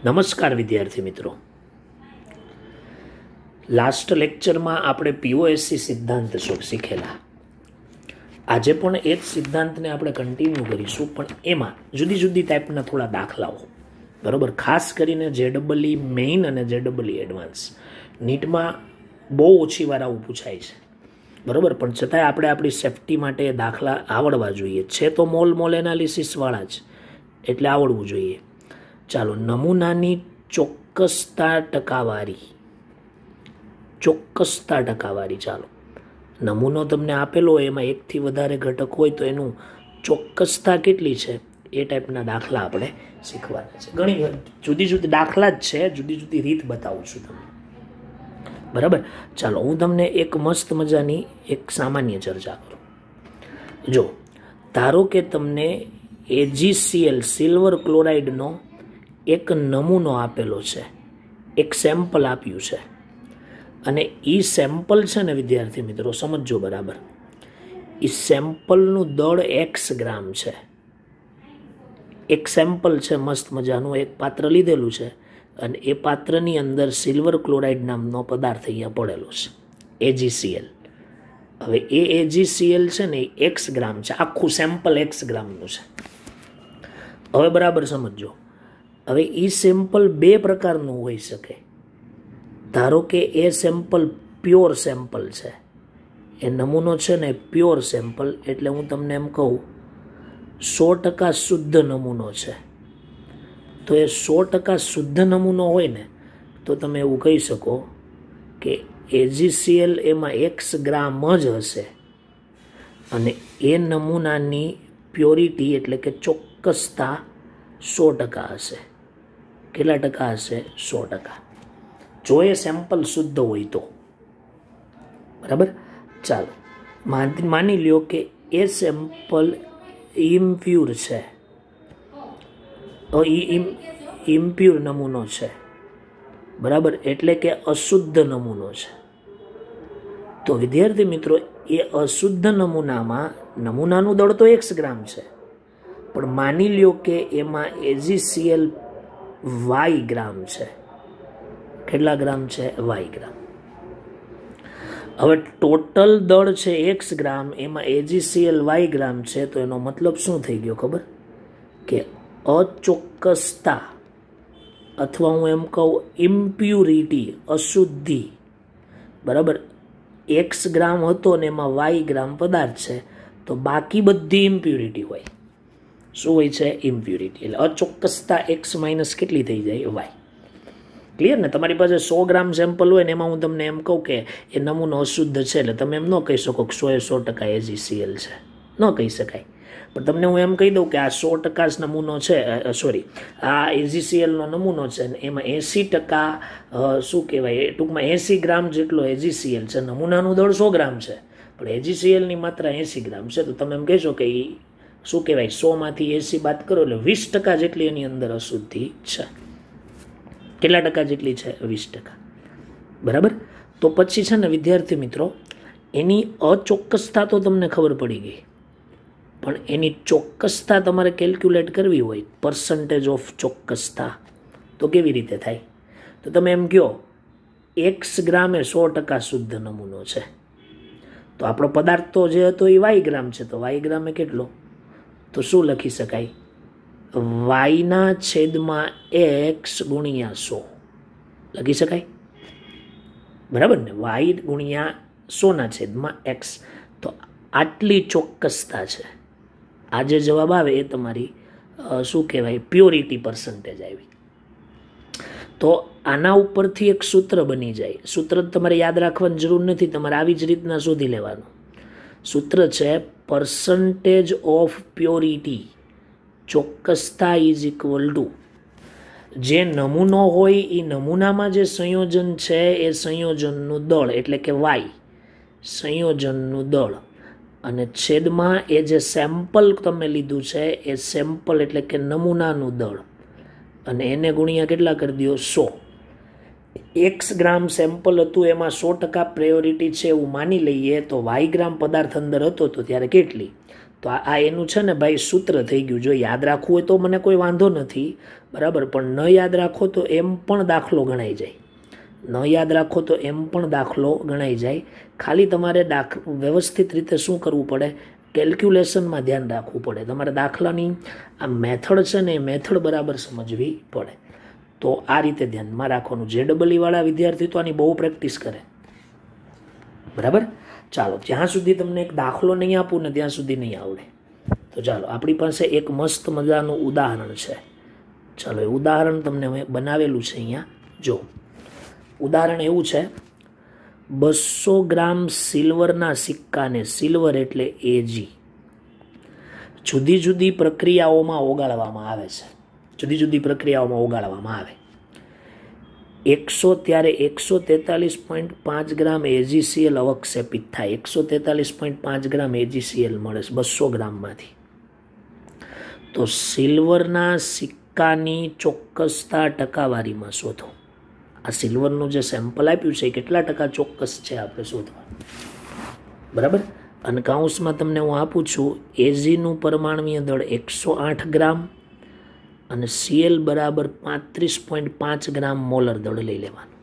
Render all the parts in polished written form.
નમસ્કાર વિદ્યાર્થી મિત્રો, લાસ્ટ લેક્ચરમાં આપણે પીઓએસસી સિદ્ધાંત શીખેલા. આજે પણ એ જ સિદ્ધાંતને આપણે કન્ટિન્યુ કરીશું, પણ એમાં જુદી જુદી ટાઈપના થોડા દાખલાઓ, બરાબર. ખાસ કરીને જેડબલઈ મેઇન અને જેડબલઈ એડવાન્સ નીટમાં બહુ ઓછી વાર આવું પૂછાય છે, બરાબર. પણ છતાંય આપણે આપણી સેફટી માટે દાખલા આવડવા જોઈએ. છે તો મોલ એનાલિસિસવાળા જ, એટલે આવડવું જોઈએ. ચાલો, નમૂનાની ચોક્કસતા ટકાવારી. ચાલો, નમૂનો તમને આપેલો હોય, એમાં એકથી વધારે ઘટક હોય તો એનું ચોક્કસતા કેટલી છે, એ ટાઈપના દાખલા આપણે શીખવાના છે. ઘણી જુદી જુદી દાખલા જ છે, જુદી જુદી રીત બતાવું છું તમને, બરાબર. ચાલો, હું તમને એક મસ્ત મજાની એક સામાન્ય ચર્ચા કરું. જો ધારો કે તમને AgCl સિલ્વર ક્લોરાઇડનો એક નમૂનો આપેલો છે, એક સેમ્પલ આપ્યું છે, અને એ સેમ્પલ છે ને વિદ્યાર્થી મિત્રો, સમજો બરાબર, એ સેમ્પલનું દળ X ગ્રામ છે. એક સેમ્પલ છે મસ્ત મજાનું, એક પાત્ર લીધેલું છે, અને એ પાત્રની અંદર સિલ્વર ક્લોરાઇડ નામનો પદાર્થ અહીંયા પડેલો છે, AgCl. હવે એ AgCl છે ને એ X ગ્રામ છે, આખું સેમ્પલ X ગ્રામનું છે. હવે બરાબર સમજો. હવે એ સેમ્પલ બે પ્રકારનું હોઈ શકે. ધારો કે એ સેમ્પલ પ્યોર સેમ્પલ છે, એ નમૂનો છે ને પ્યોર સેમ્પલ, એટલે હું તમને એમ કહું 100% શુદ્ધ નમૂનો છે. તો એ 100% શુદ્ધ નમૂનો હોય ને, તો તમે એવું કહી શકો કે AgCl એમાં X ગ્રામ જ હશે, અને એ નમૂનાની પ્યોરિટી એટલે કે ચોક્કસતા 100% હશે. કેટલા ટકા હશે? 100%. જો એ સેમ્પલ શુદ્ધ હોય તો, બરાબર. ચાલો, માની લ્યો કે એ સેમ્પલ ઇમ્પ્યોર છે, ઇમ્પ્યોર નમૂનો છે, બરાબર, એટલે કે અશુદ્ધ નમૂનો છે. તો વિદ્યાર્થી મિત્રો, એ અશુદ્ધ નમૂનાનું દળ તો X ગ્રામ છે, પણ માની લ્યો કે એમાં AgCl Y ગ્રામ છે. કેટલા ગ્રામ છે? Y ગ્રામ. હવે ટોટલ દળ છે X ગ્રામ, એમાં AgCl Y ગ્રામ છે, તો એનો મતલબ શું થઈ ગયો ખબર? કે અચોક્કસતા, અથવા હું એમ કહું ઇમ્પ્યુરિટી, અશુદ્ધિ, બરાબર, X ગ્રામ હતો ને એમાં Y ગ્રામ પદાર્થ છે, તો બાકી બધી ઇમ્પ્યુરિટી હોય. શું હોય છે? ઇમ્પ્યુરિટી. એટલે અચોક્કસતા X માઇનસ કેટલી થઈ જાય? Y. ક્લિયર ને? તમારી પાસે 100 ગ્રામ સેમ્પલ હોય ને, એમાં હું તમને એમ કહું કે એ નમૂનો અશુદ્ધ છે, એટલે તમે એમ ન કહી શકો કે 100% AgCl છે, ન કહી શકાય. પણ તમને હું એમ કહી દઉં કે આ 100% નમૂનો છે, સોરી, આ AgClનો નમૂનો છે, ને એમાં 80% શું કહેવાય, ટૂંકમાં 80 ગ્રામ જેટલો AgCl છે. નમૂનાનું દળ 100 ગ્રામ છે, પણ AgClની માત્રા 80 ગ્રામ છે. તો તમે એમ કહેશો કે એ શું કહેવાય, 100માંથી 80 બાદ કરો એટલે 20% જેટલી એની અંદર અશુદ્ધિ છે. કેટલા ટકા જેટલી છે? 20%, બરાબર. તો પછી છે ને વિદ્યાર્થી મિત્રો, એની અચોક્કસતા તો તમને ખબર પડી ગઈ, પણ એની ચોક્કસતા તમારે કેલ્ક્યુલેટ કરવી હોય, પર્સન્ટેજ ઓફ ચોક્કસતા, તો કેવી રીતે થાય? તો તમે એમ કહો X ગ્રામ એ 100% શુદ્ધ નમૂનો છે, તો આપણો પદાર્થ તો જે હતો એ Y ગ્રામ છે, તો Y ગ્રામ એ કેટલો? તો શું લખી શકાય? Y/X ગુણ્યા 100 લખી શકાય, બરાબર ને? Y/100/X. તો આટલી ચોક્કસતા છે. આ જે જવાબ આવે એ તમારી શું કહેવાય, પ્યોરિટી પર્સન્ટેજ આવી. તો આના ઉપરથી એક સૂત્ર બની જાય. સૂત્ર તમારે યાદ રાખવાની જરૂર નથી, તમારે આવી જ રીતના શોધી લેવાનું. સૂત્ર છે પર્સન્ટેજ ઓફ પ્યોરિટી, ચોક્કસતા ઇઝ ઇક્વલ ટુ જે નમૂનો હોય એ નમૂનામાં જે સંયોજન છે એ સંયોજનનું દળ, એટલે કે Y, સંયોજનનું દળ, અને છેદમાં એ જે સેમ્પલ તમે લીધું છે એ સેમ્પલ એટલે કે નમૂનાનું દળ, અને એને ગુણ્યા કેટલા કરી દો? 100. X ગ્રામ સેમ્પલ હતું, એમાં 100% પ્રાયોરિટી છે એવું માની લઈએ, તો Y ગ્રામ પદાર્થ અંદર હતો તો ત્યારે કેટલી? તો આ એનું છે ને ભાઈ સૂત્ર થઈ ગયું. જો યાદ રાખવું હોય તો મને કોઈ વાંધો નથી, બરાબર, પણ ન યાદ રાખો તો એમ પણ દાખલો ગણાઈ જાય. ન યાદ રાખો તો એમ પણ દાખલો ગણાઈ જાય. ખાલી તમારે વ્યવસ્થિત રીતે શું કરવું પડે, કેલ્ક્યુલેશનમાં ધ્યાન રાખવું પડે. તમારે દાખલાની આ મેથડ છે ને એ મેથડ બરાબર સમજવી પડે. તો આ રીતે ધ્યાનમાં રાખવાનું. JEE વાળા વિદ્યાર્થી તો આની બહુ પ્રેક્ટિસ કરે, બરાબર. ચાલો, જ્યાં સુધી તમને એક દાખલો નહીં આપું ને ત્યાં સુધી નહીં આવડે. તો ચાલો, આપણી પાસે એક મસ્ત મજાનું ઉદાહરણ છે. ચાલો, એ ઉદાહરણ તમને મેં બનાવેલું છે અહીંયા. જો ઉદાહરણ એવું છે, 200 ગ્રામ સિલ્વરના સિક્કાને, સિલ્વર એટલે AG, જુદી જુદી પ્રક્રિયાઓમાં ઓગાળવામાં આવે છે. જુદી જુદી પ્રક્રિયાઓમાં ઓગાળવામાં આવે. 143.5 ગ્રામ AgCl અવક્ષેપિત થાય. 143.5 ગ્રામ AgCl મળે છે 200 ગ્રામમાંથી. તો સિલ્વરના સિક્કાની ચોક્કસતા ટકાવારીમાં શોધો. આ સિલ્વરનું જે સેમ્પલ આપ્યું છે એ કેટલા ટકા ચોક્કસ છે આપણે શોધવા, બરાબર. અને કાઉન્સમાં તમને હું આપું છું, Agનું પરમાણુય દળ 108 ગ્રામ અને Cl બરાબર 35.5 ગ્રામ મોલર દળ લઈ લેવાનું,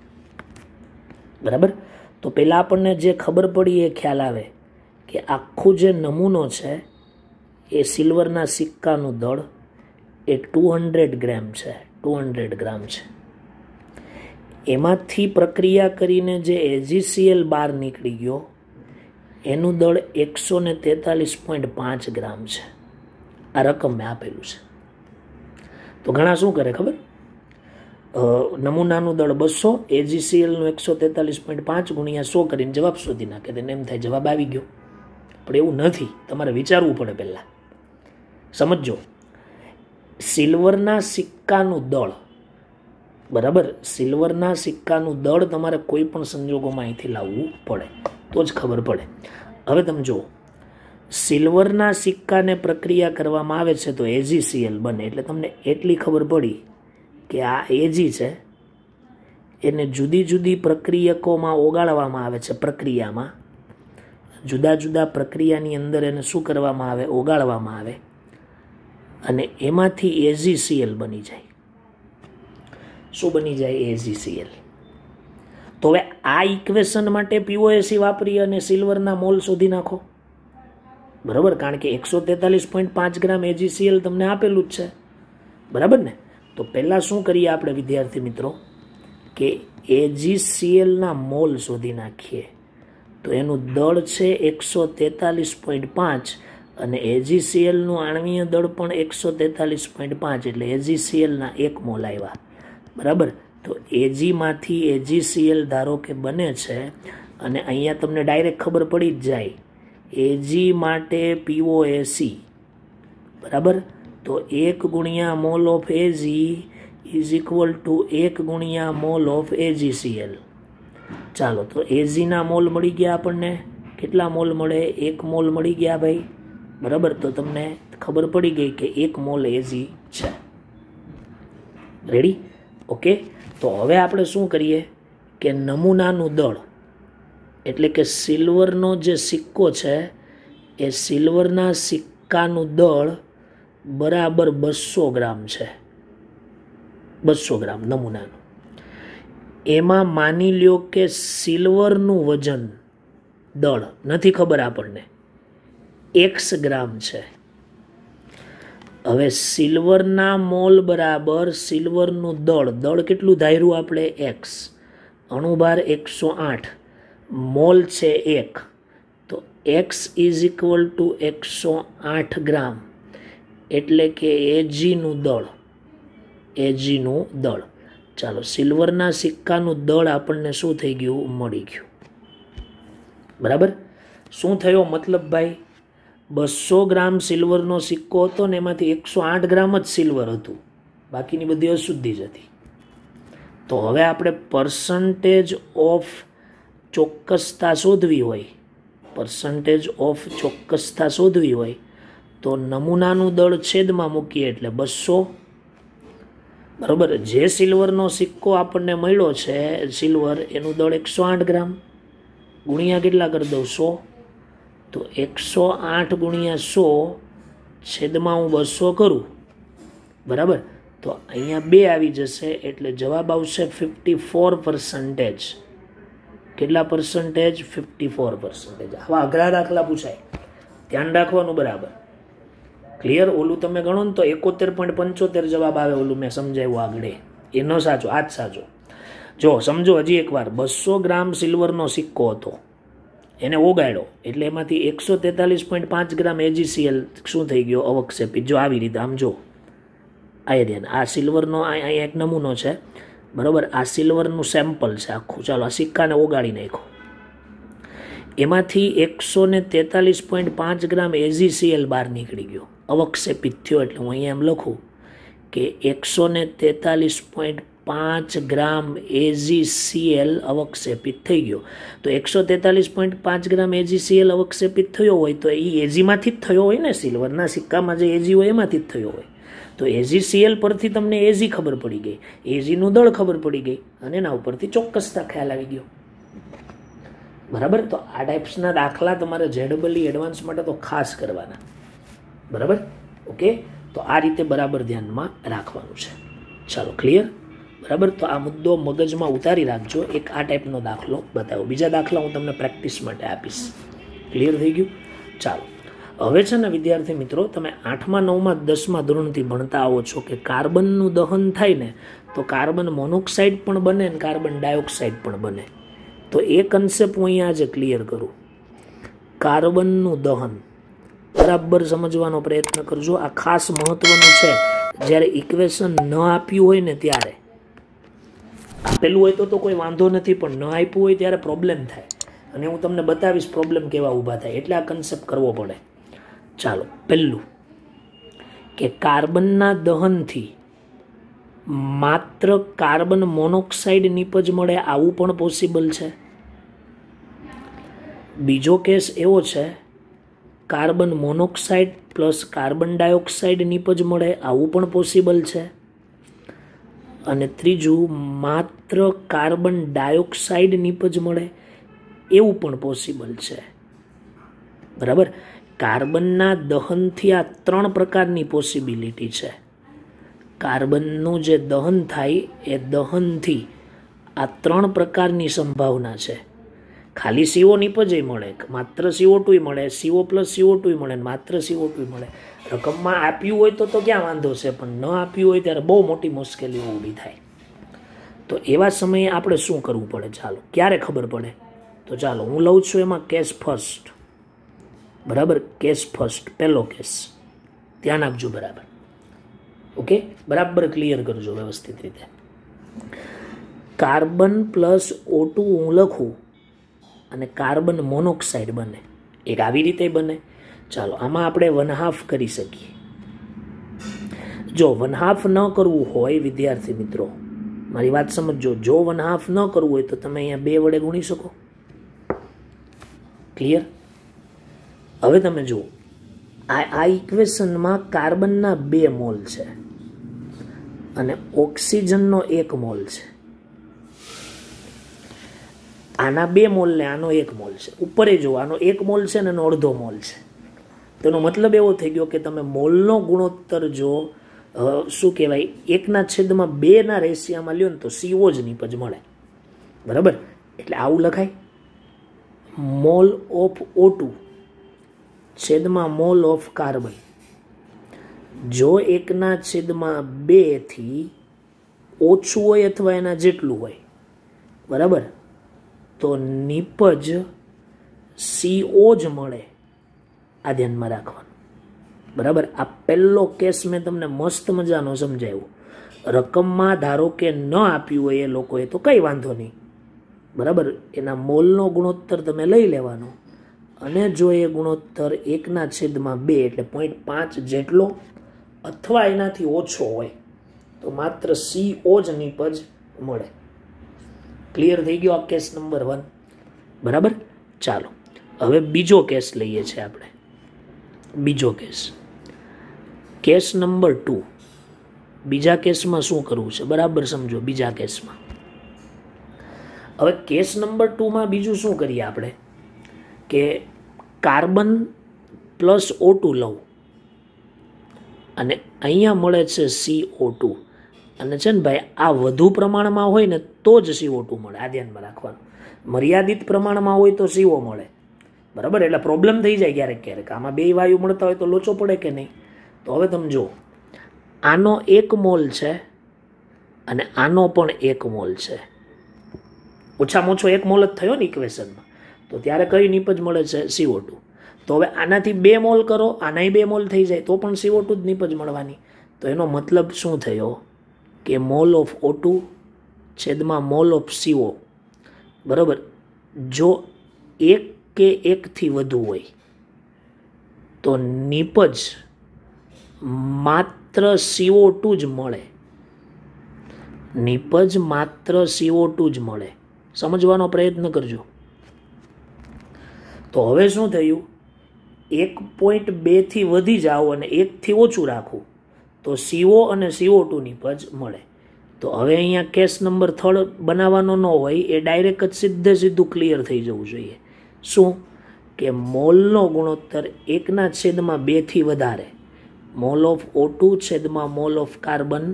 બરાબર. તો પહેલાં આપણને જે ખબર પડી એ ખ્યાલ આવે કે આખું જે નમૂનો છે એ સિલ્વરના સિક્કાનું દળ એ 200 ગ્રામ છે. 200 ગ્રામ છે. એમાંથી પ્રક્રિયા કરીને જે AgCl બહાર નીકળી ગયો એનું દળ 143.5 ગ્રામ છે. આ રકમ મેં આપેલું છે. તો ઘણા શું કરે ખબર, નમૂનાનું દળ 200, AgClનું 143.5 ગુણ્યા 100 કરીને જવાબ શોધી નાખે. તેને એમ થાય જવાબ આવી ગયો, પણ એવું નથી. તમારે વિચારવું પડે. પહેલાં સમજો, સિલ્વરના સિક્કાનું દળ, બરાબર, સિલ્વરના સિક્કાનું દળ તમારે કોઈ પણ સંજોગોમાં અહીંથી લાવવું પડે તો જ ખબર પડે. હવે તમે જુઓ, સિલ્વરના સિક્કાને પ્રક્રિયા કરવામાં આવે છે તો AgCl બને. એટલે તમને એટલી ખબર પડી કે આ Ag છે, એને જુદી જુદી પ્રક્રિયકોમાં ઓગાળવામાં આવે છે. પ્રક્રિયામાં જુદા જુદા પ્રક્રિયાની અંદર એને શું કરવામાં આવે, ઓગાળવામાં આવે, અને એમાંથી AgCl બની જાય. શું બની જાય? AgCl. તો હવે આ ઇક્વેશન માટે POAC વાપરી અને સિલ્વરના મોલ શોધી નાખો, બરાબર. કારણ કે 143.5 ગ્રામ AgCl તમને આપેલું જ છે, બરાબર ને. તો પહેલાં શું કરીએ આપણે વિદ્યાર્થી મિત્રો કે AgClના મોલ શોધી નાખીએ. તો એનું દળ છે 143.5 અને AgClનું આણ્વીય દળ પણ 143.5, એટલે AgClના 1 મોલ આવ્યા, બરાબર. તો Agમાંથી AgCl ધારો કે બને છે, અને અહીંયા તમને ડાયરેક્ટ ખબર પડી જ જાય Ag માટે POAC, બરાબર. તો 1 ગુણ્યા mall of Ag is equal two 1 ગુણ્યા મોલ ઓફ AgCl. ચાલો, તો Agના મોલ મળી ગયા આપણને. કેટલા મોલ મળે? 1 મોલ મળી ગયા ભાઈ, બરાબર. તો તમને ખબર પડી ગઈ કે 1 મોલ Ag છે. રેડી? ઓકે. તો હવે આપણે શું કરીએ કે નમૂનાનું દળ, એટલે કે સિલ્વરનો જે સિક્કો છે એ સિલ્વરના સિક્કાનું દળ બરાબર 200 ગ્રામ છે. 200 ગ્રામ નમૂનાનું. એમાં માની લ્યો કે સિલ્વરનું વજન, દળ નથી ખબર આપણને, X ગ્રામ છે. હવે સિલ્વરના મોલ બરાબર સિલ્વરનું દળ, દળ કેટલું ધાર્યું આપણે? X. અણુભાર 108, મોલ છે 1, તો X ઇઝ ઇક્વલ ટુ 108 ગ્રામ, એટલે કે Agનું દળ. Agનું દળ. ચાલો, સિલ્વરના સિક્કાનું દળ આપણને શું થઈ ગયું? મળી ગયું, બરાબર. શું થયો મતલબ ભાઈ? 200 ગ્રામ સિલ્વરનો સિક્કો હતો ને એમાંથી 108 ગ્રામ જ સિલ્વર હતું, બાકીની બધી અશુદ્ધિ જ હતી. તો હવે આપણે પર્સન્ટેજ ઓફ ચોક્કસતા શોધવી હોય, પર્સન્ટેજ ઓફ ચોક્કસતા શોધવી હોય તો નમૂનાનું દળ છેદમાં મૂકીએ એટલે 200, બરાબર. જે સિલ્વરનો સિક્કો આપણને મળ્યો છે સિલ્વર, એનું દળ 108 ગ્રામ, ગુણ્યા કેટલા કરી દઉં? 100, તો 108 ગુણ્યા 100 છેદમાં હું 200 કરું, બરાબર, તો અહીંયા 2 આવી જશે એટલે જવાબ આવશે 54%. કેટલા પર્સન્ટેજ? 54%. આવા અઘરા દાખલા પૂછાય, ધ્યાન રાખવાનું, બરાબર, ક્લિયર. ઓલું તમે ગણો ને તો 71.75 જવાબ આવે, ઓલું મેં સમજાવ્યું આગળ, એ ન સાચો, આ જ સાચો. જો સમજો હજી એકવાર, 200 ગ્રામ સિલ્વરનો સિક્કો હતો, એને ઓગાળ્યો એટલે એમાંથી 143.5 ગ્રામ AgCl શું થઈ ગયો? અવક્ષેપિત. જો આવી રીતે આમ જો, આ સિલ્વરનો અહીંયા એક નમૂનો છે, બરાબર, આ સિલ્વરનું સેમ્પલ છે આખું. ચાલો આ સિક્કાને ઓગાળી નાખો, એમાંથી 143.5 ગ્રામ AgCl બહાર નીકળી ગયો, અવક્ષેપિત થયો. એટલે હું અહીંયા એમ લખું કે 143.5 ગ્રામ AgCl અવક્ષેપિત થઈ ગયો. તો 143.5 ગ્રામ AgCl અવક્ષેપિત થયો હોય તો એ એજીમાંથી જ થયો હોય ને, સિલ્વરના સિક્કામાં જે એજી હોય એમાંથી જ થયો હોય. તો AgCl પરથી તમને એજી ખબર પડી ગઈ, એજીનું દળ ખબર પડી ગઈ, અને એના ઉપરથી ચોક્કસતા ખ્યાલ આવી ગયો, બરાબર. તો આ ટાઈપ્સના દાખલા તમારે ZEE એડવાન્સ માટે તો ખાસ કરવાના, બરાબર, ઓકે. તો આ રીતે બરાબર ધ્યાનમાં રાખવાનું છે. ચાલો ક્લિયર, બરાબર. તો આ મુદ્દો મગજમાં ઉતારી રાખજો. એક આ ટાઈપનો દાખલો બતાવો, બીજા દાખલા હું તમને પ્રેક્ટિસ માટે આપીશ. ક્લિયર થઈ ગયું? ચાલો હવે છે ને વિદ્યાર્થી મિત્રો, તમે 8મા 9મા 10મા ધોરણથી ભણતા આવો છો કે કાર્બનનું દહન થાય ને તો કાર્બન મોનોક્સાઇડ પણ બને ને કાર્બન ડાયોક્સાઇડ પણ બને. તો એ કન્સેપ્ટ હું અહીંયા આજે ક્લિયર કરું. કાર્બનનું દહન બરાબર સમજવાનો પ્રયત્ન કરજો. આ ખાસ મહત્વનું છે. જ્યારે ઇક્વેશન ન આપ્યું હોય ને ત્યારે, આપેલું હોય તો કોઈ વાંધો નથી, પણ ન આપ્યું હોય ત્યારે પ્રોબ્લેમ થાય, અને હું તમને બતાવીશ પ્રોબ્લેમ કેવા ઊભા થાય, એટલે આ કન્સેપ્ટ કરવો પડે. ચાલો, પહેલું કે કાર્બનના દહનથી માત્ર કાર્બન મોનોક્સાઇડ નિપજ મળે, આવું પણ પોસિબલ છે. બીજો કેસ એવો છે, carbon monoxide plus carbon dioxide નિપજ મળે, આવું પણ પોસિબલ છે. અને ત્રીજું, માત્ર કાર્બન ડાયોક્સાઇડ નિપજ મળે, એવું પણ પોસિબલ છે, બરાબર. કાર્બનના દહનથી આ 3 પ્રકારની પોસિબિલિટી છે. કાર્બનનું જે દહન થાય એ દહનથી આ 3 પ્રકારની સંભાવના છે. ખાલી CO નિપજ મળે, માત્ર CO2 મળે, CO પ્લસ CO2 મળે, માત્ર CO2 મળે. રકમમાં આપ્યું હોય તો ક્યાં વાંધો છે, પણ ન આપ્યું હોય ત્યારે બહુ મોટી મુશ્કેલીઓ ઊભી થાય. તો એવા સમયે આપણે શું કરવું પડે? ચાલો, ક્યારે ખબર પડે? તો ચાલો હું લઉં છું એમાં કેસ ફર્સ્ટ, બરાબર. કેસ ફર્સ્ટ, પહેલો કેસ, ધ્યાન આપજો, બરાબર, ઓકે, બરાબર ક્લિયર કરજો વ્યવસ્થિત રીતે. કાર્બન પ્લસ O2 હું લખું અને કાર્બન મોનોક્સાઇડ બને, એક આવી રીતે બને. ચાલો આમાં આપણે 1/2 કરી શકીએ. જો 1/2 ન કરવું હોય વિદ્યાર્થી મિત્રો, મારી વાત સમજો, જો 1/2 ન કરવું હોય તો તમે અહીંયા 2 વડે ગુણી શકો. ક્લિયર? હવે તમે જુઓ, આ ઇક્વેશનમાં કાર્બનના 2 મોલ છે અને ઓક્સિજનનો 1 મોલ છે. આના 2 મોલ ને આનો 1 મોલ છે. ઉપરે જો આનો 1 મોલ છે ને એનો અડધો મોલ છે. તેનો મતલબ એવો થઈ ગયો કે તમે મોલનો ગુણોત્તર જો શું કહેવાય 1/2 ના રેશિયામાં લ્યો ને તો CO જ નિપજ મળે, બરાબર. એટલે આવું લખાય, મોલ ઓફ O2 છેદમાં મોલ ઓફ કાર્બન. જો 1/2 થી ઓછું હોય અથવા એના જેટલું હોય, બરાબર, તો નિપજ CO જ મળે. આ ધ્યાનમાં રાખવાનું, બરાબર. આ પહેલો કેસ મેં તમને મસ્ત મજાનો સમજાવ્યો. રકમમાં ધારો કે ન આપ્યું હોય એ લોકોએ તો કંઈ વાંધો નહીં, બરાબર. એના મોલનો ગુણોત્તર તમે લઈ લેવાનો, અને જો એ ગુણોત્તર 1/2 એટલે 0.5 જેટલો અથવા એનાથી ઓછો હોય તો માત્ર CO જ નિપજ મળે. ક્લિયર થઈ ગયો આ કેસ નંબર 1, બરાબર. ચાલો હવે બીજો કેસ લઈએ છીએ આપણે. બીજો કેસ નંબર 2. બીજા કેસમાં શું કરવું છે બરાબર સમજો. બીજા કેસમાં હવે કેસ નંબર 2 માં બીજું શું કરીએ આપણે કે કાર્બન પ્લસ O2 લઉં અને અહીંયા મળે છે CO2, અને છે ને ભાઈ આ વધુ પ્રમાણમાં હોય ને તો જ CO2 મળે, આ ધ્યાનમાં રાખવાનું. મર્યાદિત પ્રમાણમાં હોય તો CO મળે, બરાબર. એટલે પ્રોબ્લેમ થઈ જાય ક્યારેક ક્યારેક. આમાં બે વાયુ મળતા હોય તો લોચો પડે કે નહીં. તો હવે તમે જો, આનો 1 મોલ છે અને આનો પણ 1 મોલ છે. ઓછામાં ઓછો 1 મોલ જ થયો ને ઇક્વેશનમાં. તો ત્યારે કઈ નિપજ મળે છે? CO2. તો હવે આનાથી 2 મોલ કરો, આનાય 2 મોલ થઈ જાય તો પણ CO2 જ નિપજ મળવાની. તો એનો મતલબ શું થયો કે મોલ ઓફ O2 છેદમાં મોલ ઓફ CO, બરાબર, જો 1 કે 1 થી વધુ હોય તો નિપજ માત્ર CO2 જ મળે. નિપજ માત્ર CO2 જ મળે. સમજવાનો પ્રયત્ન કરજો. તો હવે શું થયું? 1.2 થી વધી જાઓ અને 1 થી ઓછું રાખવું તો CO અને CO2 નિપજ મળે. તો હવે અહીંયા કેસ નંબર 3 બનાવવાનો ન હોય, એ ડાયરેક્ટ જ સીધું ક્લિયર થઈ જવું જોઈએ. શું કે મોલનો ગુણોત્તર 1/2 થી વધારે, મોલ ઓફ O2 છેદમાં mole of carbon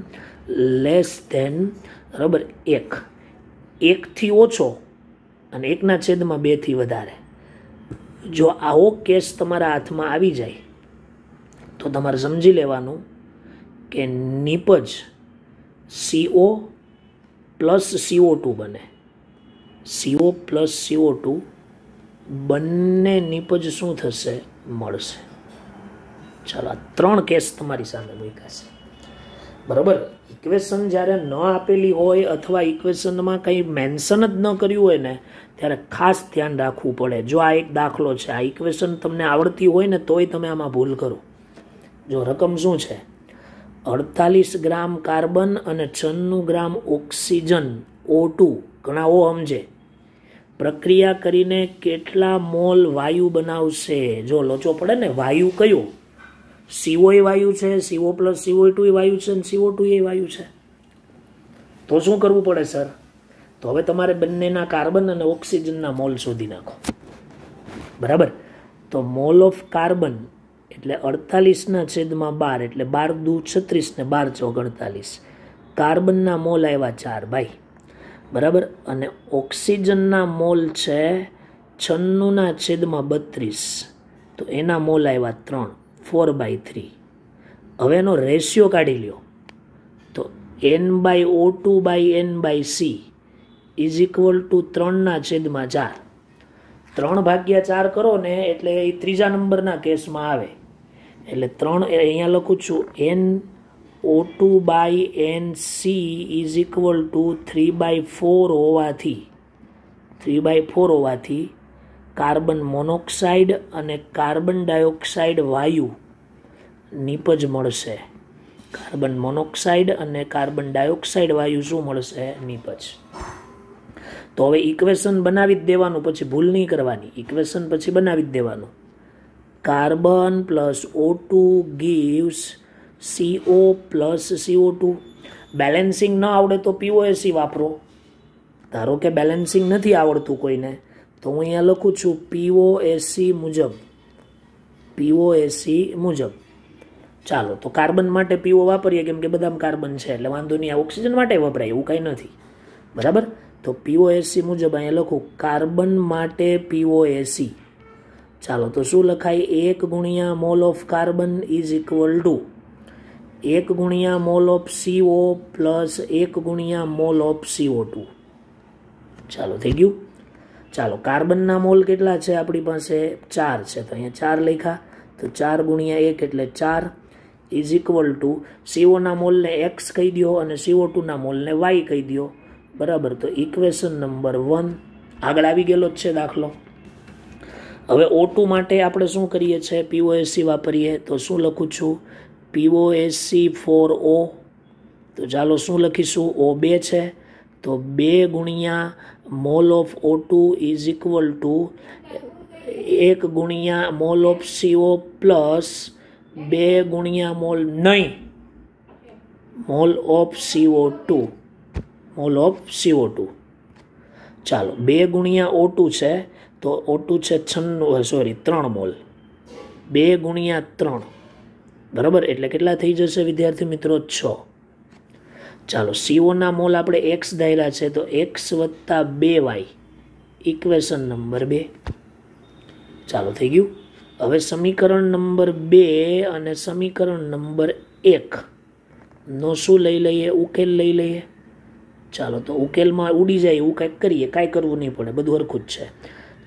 less than, બરાબર, 1. 1 થી ઓછો અને 1/2 થી વધારે. જો આવો કેસ તમારા હાથમાં આવી જાય તો તમારે સમજી લેવાનું કે નિપજ CO પ્લસ CO2 બને. CO પ્લસ CO2 બંને નિપજ શું થશે? મળશે. ચાલો, આ 3 કેસ તમારી સામે મૂક્યા છે, બરાબર. ઇક્વેશન જ્યારે ન આપેલી હોય અથવા ઇક્વેશનમાં કંઈ મેન્શન જ ન કર્યું હોય ને ત્યારે ખાસ ધ્યાન રાખવું પડે. જો આ એક દાખલો છે, આ ઇક્વેશન તમને આવડતી હોય ને તોય તમે આમાં ભૂલ કરો. જો રકમ શું છે? 48 ગ્રામ કાર્બન અને 96 ગ્રામ ઓક્સિજન O2, ઘણા ઓ સમજે, પ્રક્રિયા કરીને કેટલા મોલ વાયુ બનાવશે? જો લોચો પડે ને, વાયુ કયો? CO એ વાયુ છે, CO પ્લસ CO2 એ વાયુ છે, અને CO2 એ વાયુ છે. તો શું કરવું પડે સર? તો હવે તમારે બંનેના કાર્બન અને ઓક્સિજનના મોલ શોધી નાખો, બરાબર. તો મોલ ઓફ કાર્બન એટલે 48/12 એટલે 12 દુ 36 ને 12 ચોક 48. કાર્બનના મોલ આવ્યા 4 ભાઈ, બરાબર. અને ઓક્સિજનના મોલ છે 96/32, તો એના મોલ આવ્યા 3, 4/3. હવે એનો રેશિયો કાઢી લ્યો. તો N/O2/N/C ઇઝ ઇક્વલ ટુ 3/4. 3/4 કરો ને એટલે એ 3જા નંબરના કેસમાં આવે. એટલે 3 અહીંયા લખું છું, NO2/NC ઇઝ ઇક્વલ ટુ 3/4 હોવાથી કાર્બન મોનોક્સાઇડ અને કાર્બન ડાયોક્સાઇડ વાયુ નિપજ મળશે. કાર્બન મોનોક્સાઇડ અને કાર્બન ડાયોક્સાઇડ વાયુ શું મળશે? નિપજ. તો હવે ઇક્વેશન બનાવી જ દેવાનું, પછી ભૂલ નહીં કરવાની. ઇક્વેશન પછી બનાવી જ દેવાનું. Carbon plus O2 gives CO plus CO2. Balancing ન આવડે તો POSC વાપરો. ધારો કે બેલેન્સિંગ નથી આવડતું કોઈને, તો હું અહીંયા લખું છું POSC મુજબ. ચાલો, તો કાર્બન માટે PO વાપરીએ, કેમ કે બધામાં કાર્બન છે એટલે વાંધો નહીં. આ ઓક્સિજન માટે વપરાય એવું કંઈ નથી, બરાબર. તો POSC મુજબ અહીંયા લખું કાર્બન માટે POSC. ચાલો, તો શું લખાય? 1 ગુણ્યા mall of carbon is equal two 1 ગુણ્યા મોલ ઓફ CO પ્લસ 1 ગુણ્યા મોલ ઓફ CO2. ચાલો, થઈ ગયું. ચાલો, કાર્બનના મોલ કેટલા છે આપણી પાસે? 4 છે, તો અહીંયા 4 લખ્યા. તો 4 ગુણ્યા 1 એટલે 4 ઇઝ ઇક્વલ ટુ CO ના મોલને X કહી દો અને CO2 ના મોલને Y કહી દો, બરાબર. તો ઇક્વેશન નંબર 1 આગળ આવી ગયેલો જ છે દાખલો. હવે O2 માટે આપણે શું કરીએ છીએ? POSC વાપરીએ. તો શું લખું છું? POSC for O. તો ચાલો શું લખીશું? O2 છે, તો 2 ગુણ્યા mall of O2 is equal two 1 ગુણ્યા મોલ ઓફ CO પ્લસ 2 ગુણ્યા મોલ નહીં, મોલ ઓફ CO2. ચાલો, 2 ગુણ્યા O2 છે, તો O2 છે 3 મોલ, 2 ગુણ્યા 3, બરાબર, એટલે કેટલા થઈ જશે વિદ્યાર્થી મિત્રો? 6. ચાલો, CO ના મોલ આપણે x ધાર્યા છે, તો x વત્તા 2y ઇક્વેશન નંબર 2. ચાલો, થઈ ગયું. હવે સમીકરણ નંબર 2 અને સમીકરણ નંબર 1 નો શું લઈ લઈએ? ઉકેલ લઈ લઈએ. ચાલો, તો ઉકેલમાં ઉડી જાય એવું કંઈક કરીએ, કાંઈ કરવું નહીં પડે, બધું હરખું જ છે.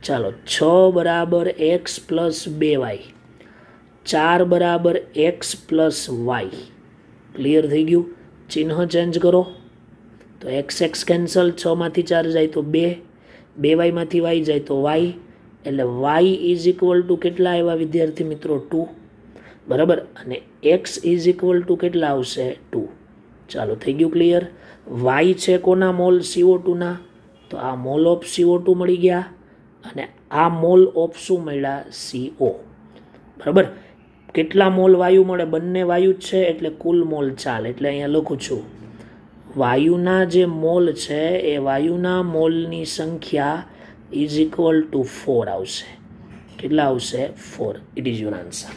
ચાલો, 6 બરાબર x પ્લસ 2y, 4 બરાબર x પ્લસ y. ક્લિયર થઈ ગયું? ચિહ્ન ચેન્જ કરો તો x કેન્સલ, 6 માંથી 4 જાય તો 2, 2y માંથી y જાય તો y, એટલે y ઇઝ ઇક્વલ ટુ કેટલા આવ્યા વિદ્યાર્થી મિત્રો? 2, બરાબર. અને x ઇઝ ઇક્વલ ટુ કેટલા આવશે? 2. ચાલો, થઈ ગયું ક્લિયર? y છે કોના મોલ? CO2 ના, તો આ મોલ ઓફ CO2 મળી ગયા, અને આ મોલ ઓફ શું મળ્યા? CO. બરાબર. કેટલા મોલ વાયુ મળે? બંને વાયુ જ છે એટલે કુલ મોલ 4. એટલે અહીંયા લખું છું વાયુના જે મોલ છે એ વાયુના મોલની સંખ્યા ઇઝ ઇક્વલ ટુ 4 આવશે. કેટલા આવશે? 4. It is your answer.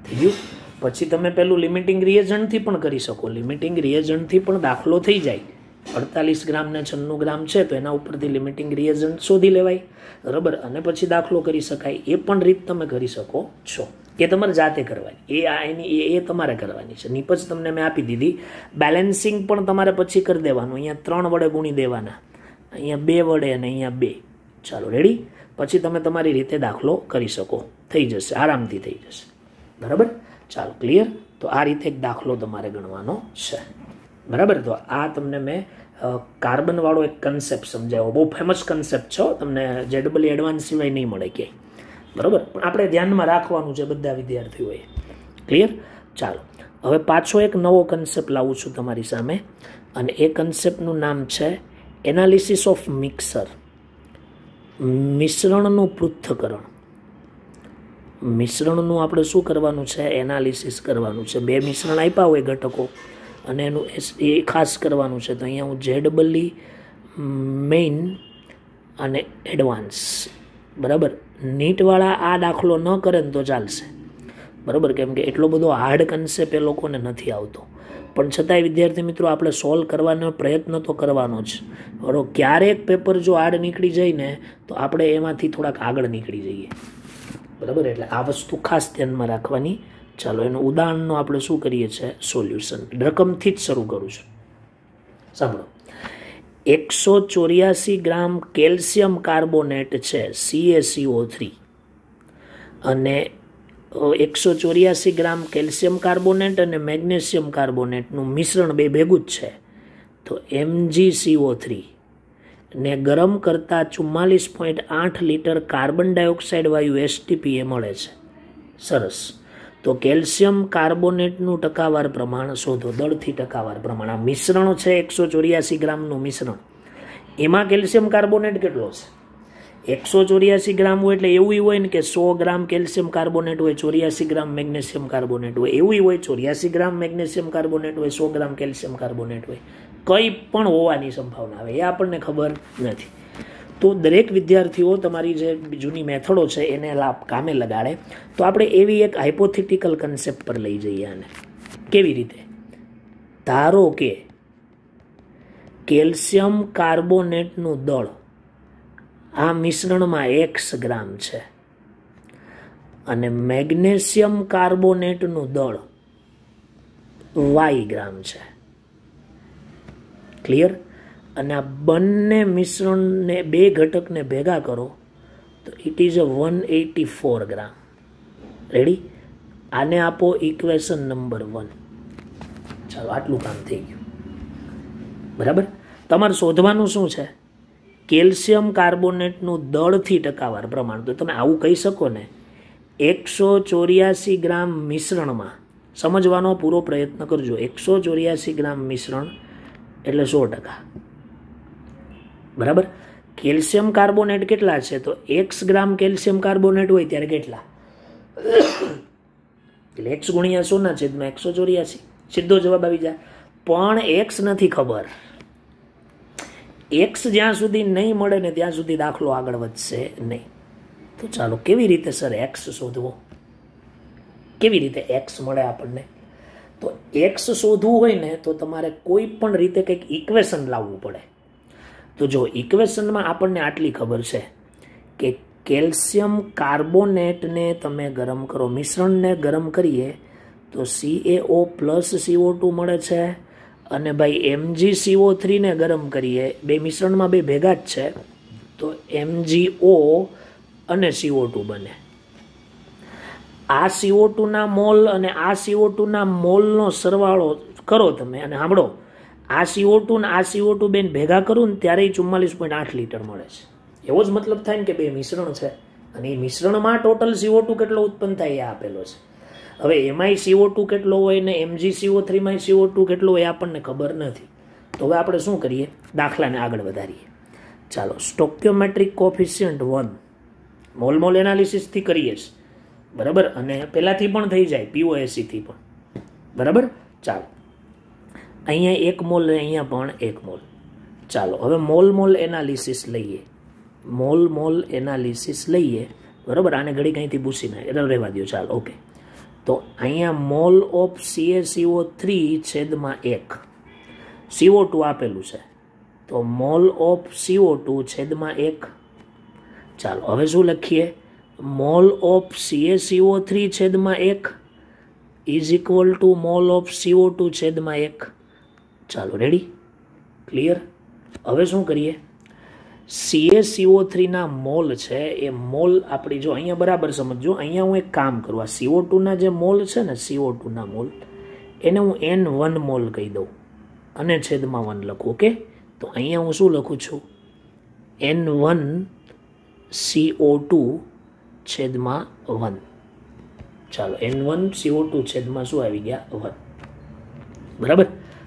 થઈ ગયું? પછી તમે પેલું લિમિટિંગ રિએજન્ટથી પણ કરી શકો. લિમિટિંગ રિએજન્ટથી પણ દાખલો થઈ જાય. 48 ગ્રામ ને 96 ગ્રામ છે તો એના ઉપરથી લિમિટિંગ રિએજન્ટ શોધી લેવાય, બરાબર, અને પછી દાખલો કરી શકાય. એ પણ રીત તમે કરી શકો છો, એ તમારે જાતે કરવાની, એ તમારે કરવાની છે. નિપજ તમને મેં આપી દીધી. બેલેન્સિંગ પણ તમારે પછી કરી દેવાનું. અહીંયા 3 વડે ગુણી દેવાના, અહીંયા 2 વડે અને અહીંયા 2. ચાલો, રેડી? પછી તમે તમારી રીતે દાખલો કરી શકો. થઈ જશે, આરામથી થઈ જશે, બરાબર. ચાલો, ક્લિયર? તો આ રીતે એક દાખલો તમારે ગણવાનો છે, બરાબર. તો આ તમને મેં કાર્બન વાળો એક કન્સેપ્ટ સમજાવ્યો. બહુ ફેમસ કન્સેપ્ટ છે, તમને JEE એડવાન્સ સિવાય નહીં મળે ક્યાંય, બરાબર. પણ આપણે ધ્યાનમાં રાખવાનું છે બધા વિદ્યાર્થીઓએ. ક્લિયર? ચાલો, હવે પાછો એક નવો કન્સેપ્ટ લાવું છું તમારી સામે, અને એ કન્સેપ્ટનું નામ છે એનાલિસિસ ઓફ મિક્સર. મિશ્રણનું પૃથ્થકરણ. મિશ્રણનું આપણે શું કરવાનું છે? એનાલિસિસ કરવાનું છે. 2 મિશ્રણ આપ્યા હોય ઘટકો, અને એનું એ ખાસ કરવાનું છે. તો અહીંયા હું JEE મેઇન અને એડવાન્સ, બરાબર. નીટવાળા આ દાખલો ન કરે ને તો ચાલશે, બરાબર, કેમ કે એટલો બધો હાર્ડ કન્સેપ્ટ એ લોકોને નથી આવતો. પણ છતાંય વિદ્યાર્થી મિત્રો આપણે સોલ્વ કરવાનો પ્રયત્ન તો કરવાનો જ. બરાબર, ક્યારેક પેપર જો હાર્ડ નીકળી જાય ને તો આપણે એમાંથી થોડાક આગળ નીકળી જઈએ, બરાબર. એટલે આ વસ્તુ ખાસ ધ્યાનમાં રાખવાની. ચાલો, એનું ઉદાહરણનો આપણે શું કરીએ છીએ? સોલ્યુશન. રકમથી જ શરૂ કરું છું, સાંભળો. 184 ગ્રામ કેલ્શિયમ કાર્બોનેટ છે, CaCO3, અને 184 ગ્રામ કેલ્શિયમ કાર્બોનેટ અને મેગ્નેશિયમ કાર્બોનેટનું મિશ્રણ બે ભેગું જ છે, તો MgCO3 ને ગરમ કરતાં 44.8 લીટર કાર્બન ડાયોક્સાઇડ વાયુ STPA મળે છે. સરસ. તો કેલ્શિયમ કાર્બોનેટનું ટકાવાર પ્રમાણ શોધો. દળથી ટકાવાર પ્રમાણ. આ મિશ્રણ છે 184 ગ્રામનું મિશ્રણ, એમાં કેલ્શિયમ કાર્બોનેટ કેટલો છે? 184 ગ્રામ હોય એટલે એવું હોય ને કે 100 ગ્રામ કેલ્શિયમ કાર્બોનેટ હોય, 84 ગ્રામ મેગ્નેશિયમ કાર્બોનેટ હોય. એવું હોય 84 ગ્રામ મેગ્નેશિયમ કાર્બોનેટ હોય, 100 ગ્રામ કેલ્શિયમ કાર્બોનેટ હોય. કંઈ પણ હોવાની સંભાવના આવે, એ આપણને ખબર નથી. તો દરેક વિદ્યાર્થીઓ તમારી જે જૂની મેથડો છે એને કામે લગાડે. તો આપણે એવી એક હાઇપોથેટિકલ કન્સેપ્ટ પર લઈ જઈએ આને. કેવી રીતે? ધારો કે કેલ્શિયમ કાર્બોનેટનું દળ આ મિશ્રણમાં x ગ્રામ છે, અને મેગ્નેશિયમ કાર્બોનેટનું દળ y ગ્રામ છે. ક્લિયર? અને આ બંને મિશ્રણને, બે ઘટકને ભેગા કરો તો ઇટ ઇઝ 184 ગ્રામ. રેડી? આને આપો ઇક્વેશન નંબર 1. ચાલો, આટલું કામ થઈ ગયું, બરાબર. તમારે શોધવાનું શું છે? કેલ્શિયમ કાર્બોનેટનું દળથી ટકાવાર પ્રમાણ. તો તમે આવું કહી શકો ને, 184 ગ્રામ મિશ્રણમાં, સમજવાનો પૂરો પ્રયત્ન કરજો, 184 ગ્રામ મિશ્રણ એટલે 100%, બરાબર. કેલ્શિયમ કાર્બોનેટ કેટલા છે? તો x ગ્રામ કેલ્શિયમ કાર્બોનેટ હોય ત્યારે કેટલા? એટલે x ગુણ્યા 100 ના છેદમાં 184. સીધો જવાબ આવી જાય. પણ x નથી ખબર. એક્સ જ્યાં સુધી નહીં મળે ને ત્યાં સુધી દાખલો આગળ વધશે નહીં. તો ચાલો કેવી રીતે સર એક્સ શોધવો, કેવી રીતે એક્સ મળે આપણને? તો એક્સ શોધવું હોય ને તો તમારે કોઈ પણ રીતે કંઈક ઇક્વેશન લાવવું પડે. તો જો ઇક્વેશનમાં આપણને આટલી ખબર છે કે કેલ્શિયમ કાર્બોનેટને તમે ગરમ કરો, મિશ્રણને ગરમ કરીએ તો CaO પ્લસ CO2 મળે છે, અને ભાઈ MgCO3 ને ગરમ કરીએ, બે મિશ્રણમાં બે ભેગા જ છે, તો MgO અને CO2 બને. આ CO2 ના મોલ અને આ CO2 ના મોલનો સરવાળો કરો તમે, અને સાંભળો, આ CO2 ને આ CO2 બેન ભેગા કરું ને ત્યારે 44.8 લીટર મળે છે. એવો જ મતલબ થાય ને કે બે મિશ્રણ છે, અને એ મિશ્રણમાં ટોટલ CO2 કેટલો ઉત્પન્ન થાય એ આપેલો છે. હવે એમાંય CO2 કેટલો હોય ને MgCO3 માં CO2 કેટલો હોય આપણને ખબર નથી. તો હવે આપણે શું કરીએ, દાખલાને આગળ વધારીએ. ચાલો, સ્ટોક્યોમેટ્રિક કોફિશિયન્ટ 1 મોલ મોલ એનાલિસિસથી કરીએ છીએ, બરાબર, અને પહેલાંથી પણ થઈ જાય POACથી પણ, બરાબર. ચાલો, અહીંયા 1 મોલ ને અહીંયા પણ 1 મોલ. ચાલો હવે મોલ મોલ એનાલિસિસ લઈએ, મોલ મોલ એનાલિસિસ લઈએ, બરાબર. આને ઘડી કંઈથી પૂછીને એટલે રહેવા દો. ચાલો, ઓકે. તો અહીંયા મોલ ઓફ CaCO3 છેદમાં 1 CO2 આપેલું છે, તો મોલ ઓફ CO2 છેદમાં 1. ચાલો હવે શું લખીએ, મોલ ઓફ CaCO3 છેદમાં 1 is equal to mole of CO2 છેદમાં 1. ચાલો, રેડી, ક્લિયર. હવે શું કરીએ, CaCO3 ના મોલ છે એ મોલ આપણી, જો અહીંયા બરાબર સમજો, અહીંયા હું એક કામ કરું, આ CO2 ના જે મોલ છે ને, CO2 ના મોલ એને હું N1 મોલ કહી દઉં અને છેદમાં 1 લખું. ઓકે, તો અહીંયા હું શું લખું છું, N1 CO2 છેદમાં 1. ચાલો, N1 CO2 છેદમાં શું આવી ગયા, 1, બરાબર.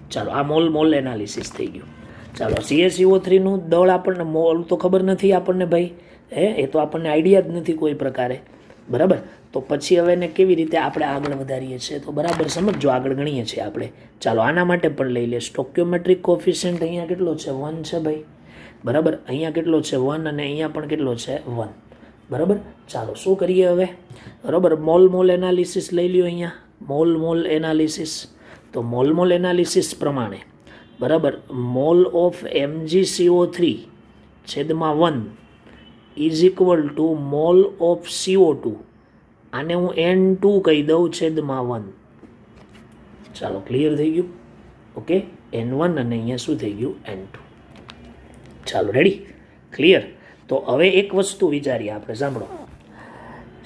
ચાલો, આ મોલ મોલ એનાલિસિસ થઈ ગયું. ચાલો, CaCO3 નું દળ આપણને મોલ તો ખબર નથી આપણને ભાઈ, એ તો આપણને આઈડિયા જ નથી કોઈ પ્રકારે, બરાબર. તો પછી હવે એને કેવી રીતે આપણે આગળ વધારીએ છીએ, તો બરાબર સમજો, આગળ ગણીએ છીએ આપણે. ચાલો, આના માટે પણ લઈ લે, સ્ટોક્યોમેટ્રિક કોફિશિયન્ટ અહીંયા કેટલો છે, 1 છે ભાઈ, બરાબર. અહીંયા કેટલો છે, 1, અને અહીંયા પણ કેટલો છે, 1, બરાબર. ચાલો શું કરીએ હવે, બરાબર, મોલ મોલ એનાલિસિસ લઈ લ્યો. અહીંયા મોલ મોલ એનાલિસિસ, તો મોલ મોલ એનાલિસિસ પ્રમાણે, બરાબર, મોલ ઓફ MgCO3 છેદમાં 1 is equal to mole of CO2, આને હું N2 કહી દઉં છેદમાં 1. ચાલો, ક્લિયર થઈ ગયું. ઓકે, N1 અને અહીંયા શું થઈ ગયું, N2. ચાલો, રેડી, ક્લિયર. તો હવે એક વસ્તુ વિચારીએ આપણે, સાંભળો,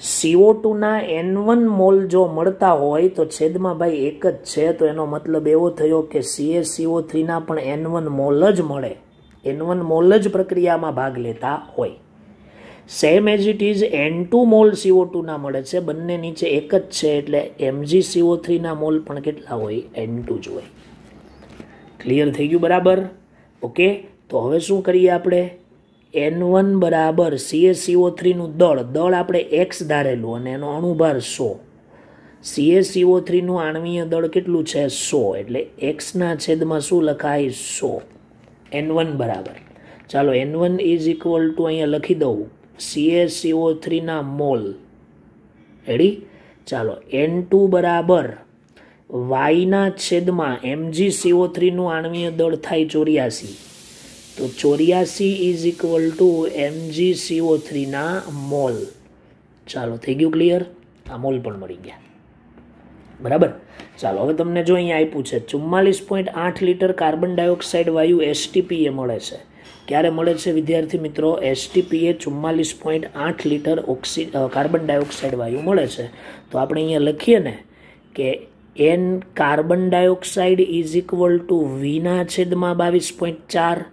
CO2 ના N1 મોલ જો મળતા હોય તો છેદમાં ભાઈ એક જ છે, તો એનો મતલબ એવો થયો કે CaCO3 ના પણ N1 મોલ જ મળે, N1 મોલ જ પ્રક્રિયામાં ભાગ લેતા હોય. Same as it is N2 mole CO2 ના મળે છે, બંને નીચે એક જ છે, એટલે MgCO3 ના મોલ પણ કેટલા હોય, N2 જ હોય. ક્લિયર થઈ ગયું, બરાબર. ઓકે, તો હવે શું કરીએ આપણે, N1 બરાબર CaCO3 નું દળ આપણે X ધારેલું અને એનો અણુભાર 100. CaCO3 નું આણ્વીય દળ કેટલું છે, 100, એટલે X ના છેદમાં શું લખાય, 100. N1 બરાબર, ચાલો, N1 ઇઝ ઇક્વલ ટુ અહીંયા લખી દઉં CaCO3 ના મોલ, રેડી. ચાલો, N2 બરાબર Y ના છેદમાં MgCO3 નું આણ્વીય દળ થાય 84, તો 84 ઇઝ ઇક્વલ ટુ MgCO3 ના મોલ. ચાલો, થઈ ગયું ક્લિયર, આ મોલ પણ મળી ગયા, બરાબર. ચાલો, હવે તમને જો અહીંયા આપ્યું છે 44.8 લીટર કાર્બન ડાયોક્સાઇડ વાયુ STPA મળે છે. ક્યારે મળે છે વિદ્યાર્થી મિત્રો, STPA 44.8 લીટર કાર્બન ડાયોક્સાઇડ વાયુ મળે છે. તો આપણે અહીંયા લખીએ ને કે N carbon dioxide is equal two V ના છેદમાં 22.4.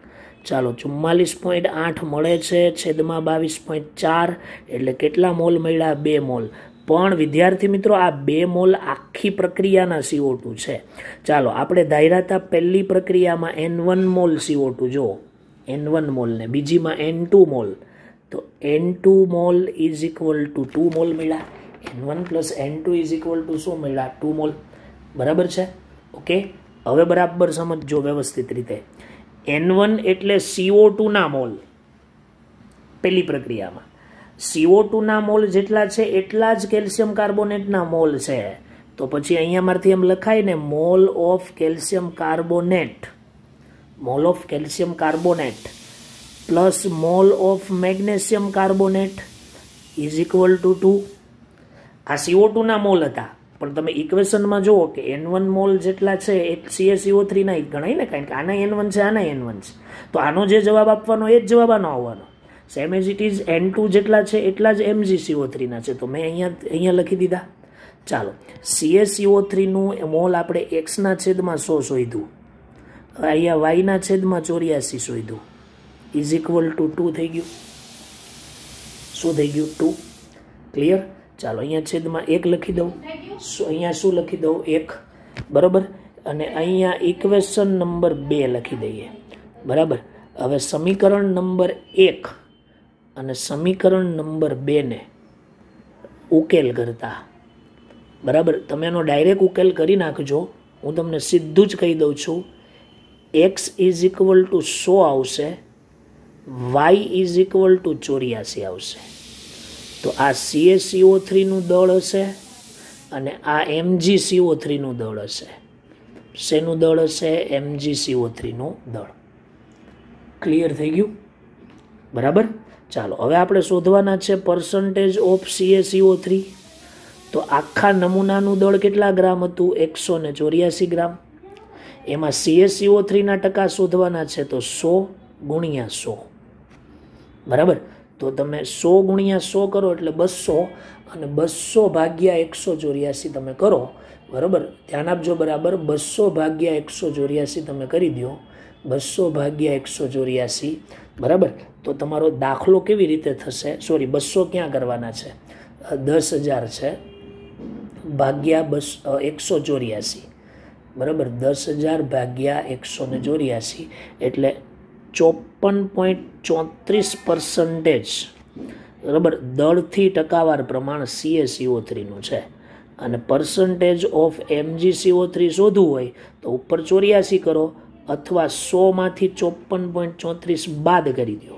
ચાલો, 44.8 મળે છે છેદમાં 22.4, એટલે કેટલા મોલ મળ્યા, 2 મોલ. પણ વિદ્યાર્થી મિત્રો, આ 2 મોલ આખી પ્રક્રિયાના CO2 છે. ચાલો, આપણે ધાર્યા પહેલી પ્રક્રિયામાં N1 મોલ CO2, જો N1 મોલ ને બીજીમાં N2 મોલ, તો N2 mall is equal two 2 mall મળ્યા. N1 plus N2 is equal two શું મળ્યા, 2 મોલ, બરાબર છે. ઓકે, હવે બરાબર સમજો વ્યવસ્થિત રીતે. N1 એટલે CO2 ના મોલ. પહેલી પ્રક્રિયામાં CO2 ના મોલ જેટલા છે એટલા જ કેલ્શિયમ કાર્બોનેટના મોલ છે. તો પછી અહીંયામાંથી એમ લખાય ને, mall of calcium carbonate, mall of calcium carbonate plus mall of magnesium carbonate is equal two 2. આ CO2 ના મોલ હતા, પણ તમે ઇક્વેશનમાં જુઓ કે N1 મોલ જેટલા છે એ CaCO3 ના જ ગણાય ને, કારણ કે આના N1 છે, આના N1 છે. તો આનો જે જવાબ આપવાનો એ જ જવાબ આનો આવવાનો. Same as it is N2 જેટલા છે એટલા જ MgCO3 ના છે, તો મેં અહીંયા લખી દીધા. ચાલો, CaCO3 નું મોલ આપણે x ના છેદમાં 100 શોધ્યું, અહીંયા y ના છેદમાં 84 શોધ્યું, ઇઝ ઇક્વલ ટુ 2 થઈ ગયું. શું થઈ ગયું? 2. ક્લિયર? ચાલો, અહીંયા છેદમાં 1 લખી દઉં, અહીંયા શું લખી દઉં? 1. બરાબર. અને અહીંયા ઇક્વેશન નંબર 2 લખી દઈએ. બરાબર. હવે સમીકરણ નંબર 1 અને સમીકરણ નંબર 2 ને ઉકેલ કરતા, બરાબર, તમે એનો ડાયરેક્ટ ઉકેલ કરી નાખજો. હું તમને સીધું જ કહી દઉં છું, x ઇઝ ઇક્વલ ટુ 100 આવશે, y ઇઝ ઇક્વલ ટુ 84 આવશે. તો આ CaCO3 નું દળ હશે અને આ MgCO3 નું દળ હશે. શેનું દળ હશે? MgCO3 નું દળ. ક્લિયર થઈ ગયું? બરાબર. ચાલો, હવે આપણે શોધવાના છે પર્સન્ટેજ ઓફ CaCO3. તો આખા નમૂનાનું દળ કેટલા ગ્રામ હતું? 184 ગ્રામ. એમાં CaCO3 ના ટકા શોધવાના છે, તો 100 ગુણ્યા 100. બરાબર. તો તમે 100 ગુણ્યા 100 કરો એટલે 200, અને 200 ભાગ્યા 184 તમે કરો. બરાબર. ધ્યાન આપજો. બરાબર. 200 ભાગ્યા 184 તમે કરી દો, 200 ભાગ્યા 184. બરાબર. તો તમારો દાખલો કેવી રીતે થશે? સોરી, 200 ક્યાં કરવાના છે? 10,000 છે ભાગ્યા 184. બરાબર. 10,000 ભાગ્યા 184 એટલે 54.34%. બરાબર. દળથી ટકાવાર પ્રમાણ CaCO3 નું છે. અને પર્સન્ટેજ ઓફ MgCO3 શોધવું હોય તો ઉપર 84 કરો, અથવા 100 માંથી 54.34 બાદ કરી દો.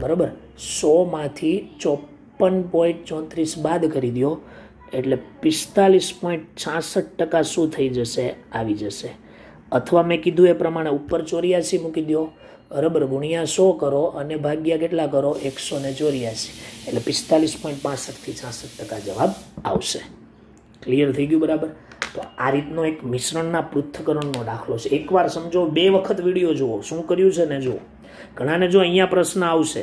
બરાબર. 100 માંથી 54.34 બાદ કરી દો એટલે 45.66% શું થઈ જશે? આવી જશે. અથવા મેં કીધું એ પ્રમાણે ઉપર 84 મૂકી દો, બરાબર, ગુણ્યા 100 કરો અને ભાગ્યા કેટલા કરો? 184. એટલે 45.65 થી 66% જવાબ આવશે. ક્લિયર થઈ ગયું? બરાબર. તો આ રીતનો એક મિશ્રણના પૃથ્થકરણનો દાખલો છે. એકવાર સમજો, 2 વખત વિડીયો જુઓ, શું કર્યું છે ને જુઓ. ઘણાને જો અહીંયા પ્રશ્ન આવશે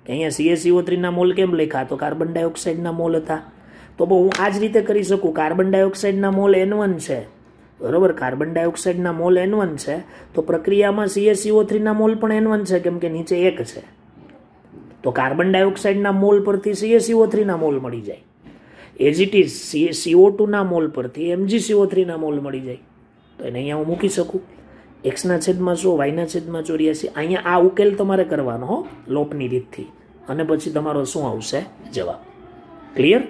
કે અહીંયા CaCO3 ના મોલ કેમ લખ્યા? તો કાર્બન ડાયોક્સાઇડના મોલ હતા. તો હું આ જ રીતે કરી શકું. કાર્બન ડાયોક્સાઇડના મોલ N1 છે, બરાબર. કાર્બન ડાયોક્સાઇડના મોલ N1 છે, તો પ્રક્રિયામાં CaCO3 ના મોલ પણ N1 છે, કેમ કે નીચે 1 છે. તો કાર્બન ડાયોક્સાઇડના મોલ પરથી CaCO3 ના મોલ મળી જાય. એઝ ઇટ ઇઝ CO2 ના મોલ પરથી MgCO3 ના મોલ મળી જાય. તો એને અહીંયા હું મૂકી શકું. x ના છેદમાં 100, y ના છેદમાં 84. અહીંયા આ ઉકેલ તમારે કરવાનો હો, લોપની રીતથી, અને પછી તમારો શું આવશે? જવાબ. ક્લિયર?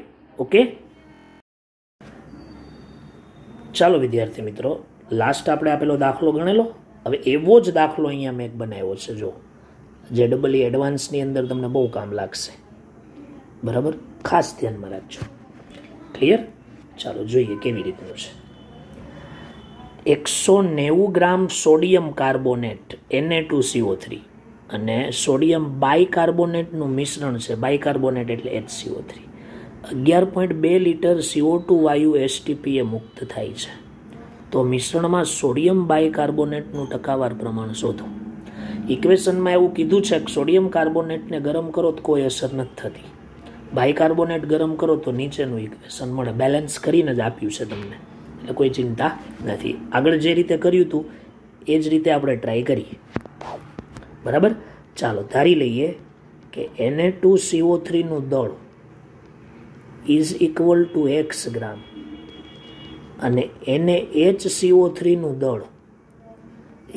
ઓકે. ચાલો વિદ્યાર્થી મિત્રો, લાસ્ટ આપણે આપેલો દાખલો ગણેલો. હવે એવો જ દાખલો અહીંયા મેં બનાવ્યો છે, જો, જે ડબલ એડવાન્સની અંદર તમને બહુ કામ લાગશે. બરાબર. ખાસ ધ્યાનમાં રાખજો. ક્લિયર? ચાલો જોઈએ કેવી રીતનું છે. 190 ગ્રામ સોડિયમ કાર્બોનેટ Na2CO3 અને સોડિયમ બાયકાર્બોનેટનું મિશ્રણ છે. બાયકાર્બોનેટ એટલે HCO3. 11.2 લીટર CO2 વાયુ STPએ મુક્ત થાય છે. તો મિશ્રણમાં સોડિયમ બાયકાર્બોનેટનું ટકાવાર પ્રમાણ શોધો. ઇક્વેશનમાં એવું કીધું છે કે સોડિયમ કાર્બોનેટને ગરમ કરો તો કોઈ અસર નથી થતી, બાયકાર્બોનેટ ગરમ કરો તો નીચેનું ઇક્વેશન મળે. બેલેન્સ કરીને જ આપ્યું છે તમને, એટલે કોઈ ચિંતા નથી. આગળ જે રીતે કર્યું હતું એ જ રીતે આપણે ટ્રાય કરીએ. બરાબર. ચાલો ધારી લઈએ કે Na2CO3 નું દળ ઇઝ ઇક્વલ ટુ x ગ્રામ અને NaHCO3 નું દળ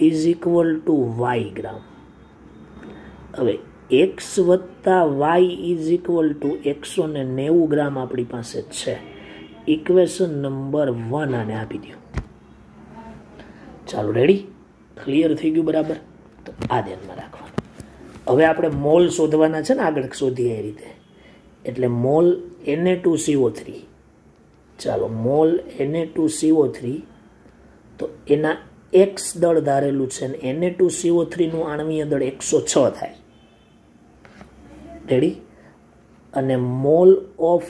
ઇઝ ઇક્વલ ટુ y ગ્રામ. હવે x વત્તા y ઇઝ ઇક્વલ ટુ 190 ગ્રામ આપણી પાસે છે. ઇક્વેશન નંબર 1 આને આપી દો. ચાલો રેડી? ક્લિયર થઈ ગયું? બરાબર. તો આ ધ્યાનમાં રાખવાનું. હવે આપણે મોલ શોધવાના છે ને, આગળ શોધીએ એ રીતે. એટલે મોલ Na2CO3, ચાલો મોલ Na2CO3, તો એના x દળ ધારેલું છે ને Na2CO3 નું આણ્વીય દળ 106 થાય. રેડી? અને મોલ ઓફ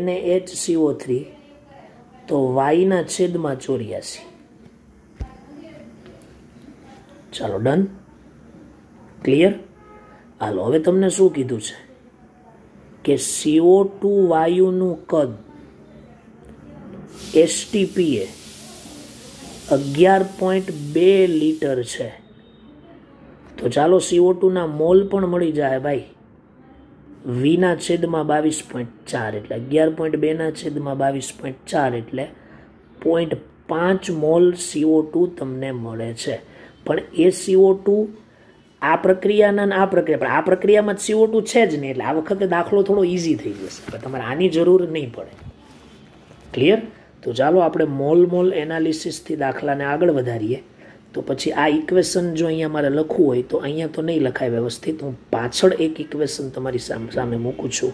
NaHCO3 તો y/84. ચાલો ડન, ક્લિયર. હાલો હવે તમને શું કીધું છે કે CO2 વાયુનું કદ STPA 11.2 લીટર છે. તો ચાલો CO2 ના મોલ પણ મળી જાય ભાઈ. V/22.4 એટલે 11.2/22.4 એટલે 0.5 મોલ CO2 તમને મળે છે. પણ એ CO2 આ પ્રક્રિયાના આ પ્રક્રિયામાં CO2 છે જ નહીં, એટલે આ વખતે દાખલો થોડો ઈઝી થઈ જશે, પણ તમારે આની જરૂર નહીં પડે. ક્લિયર? તો ચાલો આપણે મોલ એનાલિસિસથી દાખલાને આગળ વધારીએ. તો પછી આ ઇક્વેશન જો અહીંયા મારે લખવું હોય તો અહીંયા તો નહીં લખાય વ્યવસ્થિત. હું પાછળ એક ઇક્વેશન તમારી સામે મૂકું છું,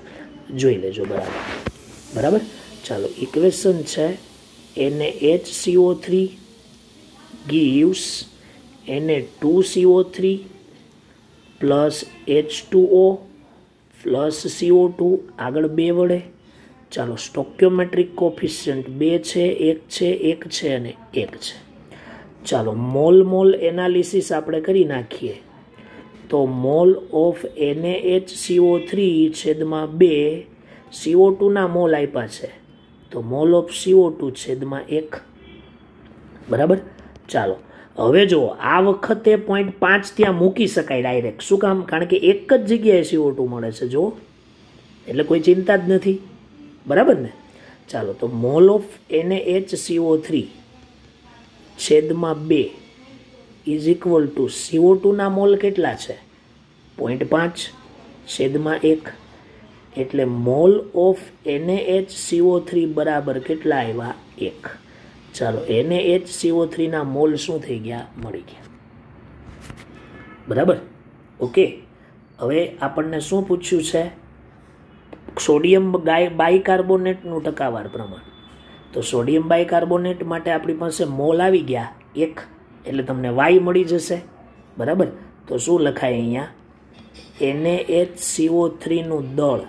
જોઈ લેજો. બરાબર. ચાલો ઇક્વેશન છે NaHCO3 gives Na2CO3 plus H2O plus CO2 આગળ 2 વડે. ચાલો સ્ટોક્યોમેટ્રિક કોફિશિયન્ટ 2 છે, 1 છે, 1 છે અને 1 છે. ચાલો મોલ એનાલિસિસ આપણે કરી નાખીએ. તો મોલ ઓફ NaHCO3 છેદમાં 2 CO2 ના મોલ આપ્યા છે, તો મોલ ઓફ CO2 છેદમાં 1. બરાબર. ચાલો હવે જો આ વખતે 0.5 ત્યાં મૂકી શકાય ડાયરેક્ટ. શું કામ? કારણ કે એક જ જગ્યાએ CO2 મળે છે જો, એટલે કોઈ ચિંતા જ નથી. બરાબર ને? ચાલો તો મોલ ઓફ NaHCO3 છેદમાં 2 ઇઝ ઇક્વલ ટુ CO2 ના મોલ કેટલા છે? 0.5 છેદમાં 1, એટલે મોલ ઓફ NaHCO3 બરાબર કેટલા આવ્યા? 1. ચાલો NaHCO3 ના મોલ શું થઈ ગયા? મળી ગયા. બરાબર. ઓકે. હવે આપણને શું પૂછ્યું છે? સોડિયમ બાયકાર્બોનેટનું ટકાવાર પ્રમાણ. તો સોડિયમ બાયકાર્બોનેટ માટે આપણી પાસે મોલ આવી ગયા 1, એટલે તમને y મળી જશે. બરાબર. તો શું લખાય અહીંયા? NaHCO3 નું દળ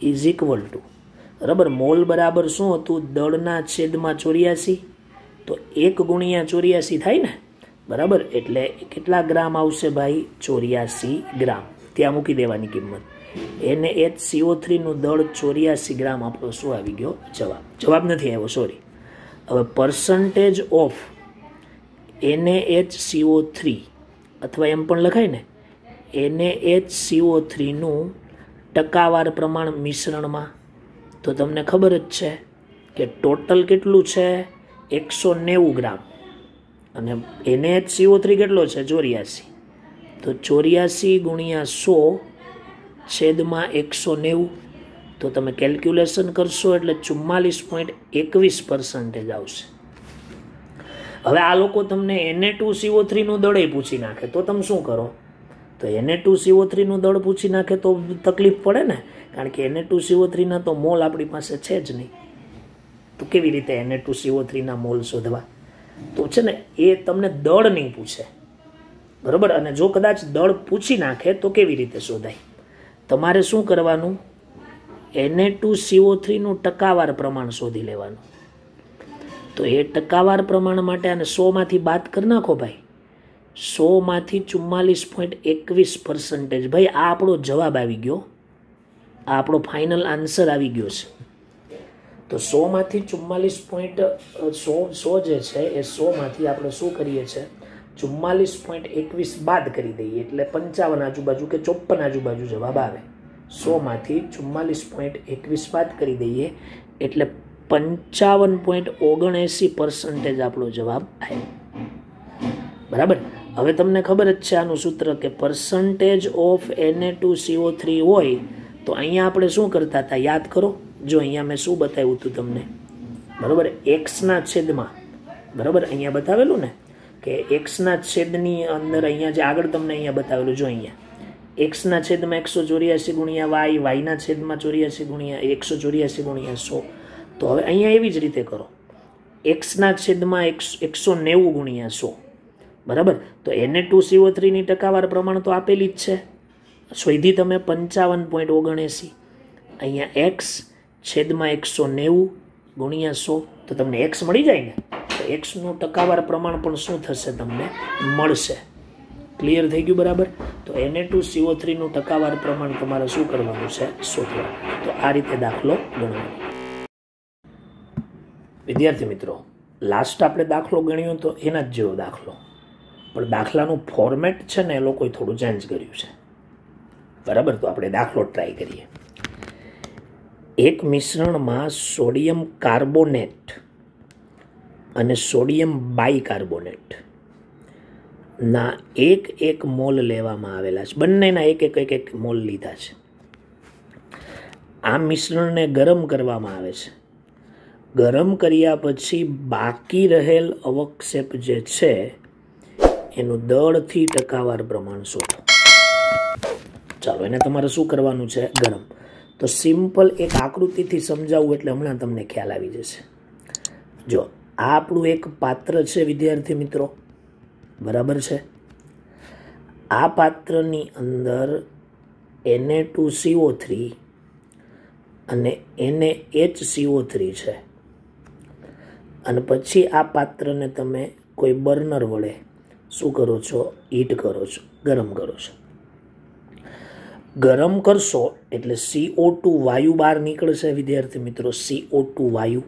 ઇઝ ઇક્વલ ટુ, બરાબર, મોલ બરાબર શું હતું? દળના છેદમાં 84. તો 1 ગુણ્યા 84 થાય ને. બરાબર. એટલે કેટલા ગ્રામ આવશે ભાઈ? 84 ગ્રામ. ત્યાં મૂકી દેવાની કિંમત. NaHCO3 નું દળ 84 ગ્રામ આપણો શું આવી ગયો? જવાબ નથી આવ્યો, સોરી. હવે પર્સન્ટેજ ઓફ NaHCO3, અથવા એમ પણ લખાય ને NaHCO3 નું ટકાવાર પ્રમાણ મિશ્રણમાં. તો તમને ખબર જ છે કે ટોટલ કેટલું છે? 190 ગ્રામ. અને NaHCO3 કેટલો છે? 84. તો 84 ગુણ્યા 100 છેદમાં 190. તો તમે કેલ્ક્યુલેશન કરશો એટલે 44.21% આવશે. હવે આ લોકો તમને Na2CO3 નું દળ પૂછી નાખે તો તમે શું કરો? તો Na2CO3 નું દળ પૂછી નાખે તો તકલીફ પડે ને, કારણ કે Na2CO3 ના તો મોલ આપણી પાસે છે જ નહીં. તો કેવી રીતે Na2CO3 ના મોલ શોધવા? તો છે ને એ તમને દળ નહીં પૂછે. બરાબર. અને જો કદાચ દળ પૂછી નાખે તો કેવી રીતે શોધાય? તમારે શું કરવાનું? Na2CO3 નું ટકાવાર પ્રમાણ શોધી લેવાનું. તો એ ટકાવાર પ્રમાણ માટે આને 100 માંથી બાદ કરી નાખો ભાઈ. 100 માંથી 44.21%. ભાઈ આ આપણો જવાબ આવી ગયો. આ આપણો ફાઇનલ આન્સર આવી ગયો છે. તો 100 માંથી 44.100 જે છે એ 100 માંથી આપણે શું કરીએ છીએ? 44.21 બાદ કરી દઈએ એટલે 55 આજુબાજુ કે 54 આજુબાજુ જવાબ આવે. 100 માંથી 44.21 બાદ કરી દઈએ એટલે 55.79% આપણો જવાબ આવે. બરાબર. હવે તમને ખબર જ છે આનું સૂત્ર કે પર્સન્ટેજ ઓફ Na2CO3 હોય તો અહીંયા આપણે શું કરતા હતા? યાદ કરો. જો અહીંયા મેં શું બતાવ્યું હતું તમને? બરાબર. x ના છેદમાં, બરાબર, અહીંયા બતાવેલું ને, કે એક્સના છેદની અંદર અહીંયા જે આગળ તમને અહીંયા બતાવેલું જો અહીંયા એક્સના છેદમાં 184 ગુણ્યા વાય, વાયના છેદમાં 84 ગુણ્યા 184 ગુણ્યા 100. તો હવે અહીંયા એવી જ રીતે કરો, એક્સના છેદમાં 190 ગુણ્યા 100, બરાબર. તો Na2CO3 ની ટકાવાર પ્રમાણ તો આપેલી જ છે, શોધી તમે 55.79. અહીંયા એક્સ છેદમાં 190 ગુણ્યા 100, તો તમને એક્સ મળી જાય ને. તો એક્સનું ટકાવાર પ્રમાણ પણ શું થશે, તમને મળશે. ક્લિયર થઈ ગયું, બરાબર. તો Na2CO3 નું ટકાવાર પ્રમાણ તમારે શું કરવાનું છે, શોધવાનું. તો આ રીતે દાખલો ગણવાનો. વિદ્યાર્થી મિત્રો, લાસ્ટ આપણે દાખલો ગણ્યો તો એના જ જેવો દાખલો, પણ દાખલાનું ફોર્મેટ છે ને એ લોકોએ થોડું ચેન્જ કર્યું છે, બરાબર. તો આપણે દાખલો ટ્રાય કરીએ. એક મિશ્રણમાં સોડિયમ કાર્બોનેટ અને સોડિયમ બાયકાર્બોનેટ ના એક મોલ લેવામાં આવેલા છે. બંનેના એક મોલ લીધા છે. આ મિશ્રણને ગરમ કરવામાં આવે છે. ગરમ કર્યા પછી બાકી રહેલ અવક્ષેપ જે છે એનું દળથી ટકાવાર પ્રમાણ શોધો. ચાલો, એને તમારે શું કરવાનું છે, ગરમ. તો સિમ્પલ એક આકૃતિથી સમજાવવું એટલે હમણાં તમને ખ્યાલ આવી જશે. જો આ આપણું એક પાત્ર છે વિદ્યાર્થી મિત્રો, બરાબર છે. આ પાત્રની અંદર Na2CO3 અને NaHCO3 છે. અને પછી આ પાત્રને તમે કોઈ બર્નર વડે શું કરો છો, હીટ કરો છો, ગરમ કરો છો. ગરમ કરશો એટલે CO2 વાયુ બહાર નીકળશે વિદ્યાર્થી મિત્રો. CO2 વાયુ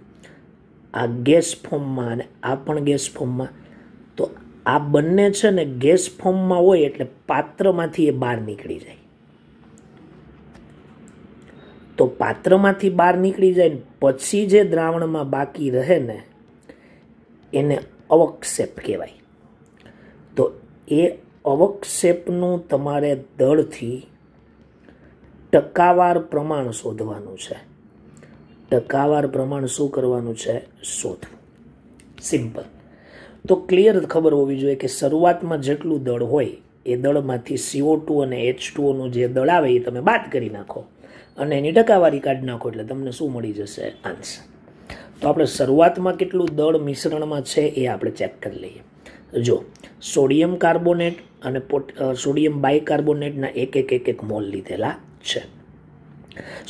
આ ગેસ ફોર્મમાં અને આ પણ ગેસ ફોર્મમાં. તો આ બંને છે ને ગેસ ફોર્મમાં હોય એટલે પાત્રમાંથી એ બહાર નીકળી જાય. તો પાત્રમાંથી બહાર નીકળી જાય ને પછી જે દ્રાવણમાં બાકી રહે ને એને અવક્ષેપ કહેવાય. તો એ અવક્ષેપનું તમારે દળથી ટકાવાર પ્રમાણ શોધવાનું છે. ટકાવાર પ્રમાણ શું કરવાનું છે, શોધવું. સિમ્પલ. તો ક્લિયર ખબર હોવી જોઈએ કે શરૂઆતમાં જેટલું દળ હોય એ દળમાંથી CO2 અને H2O નું જે દળ આવે એ તમે બાદ કરી નાખો અને એની ટકાવારી કાઢી નાખો એટલે તમને શું મળી જશે, આન્સર. તો આપણે શરૂઆતમાં કેટલું દળ મિશ્રણમાં છે એ આપણે ચેક કરી લઈએ. જો સોડિયમ કાર્બોનેટ અને સોડિયમ બાયકાર્બોનેટના એક મોલ લીધેલા છે.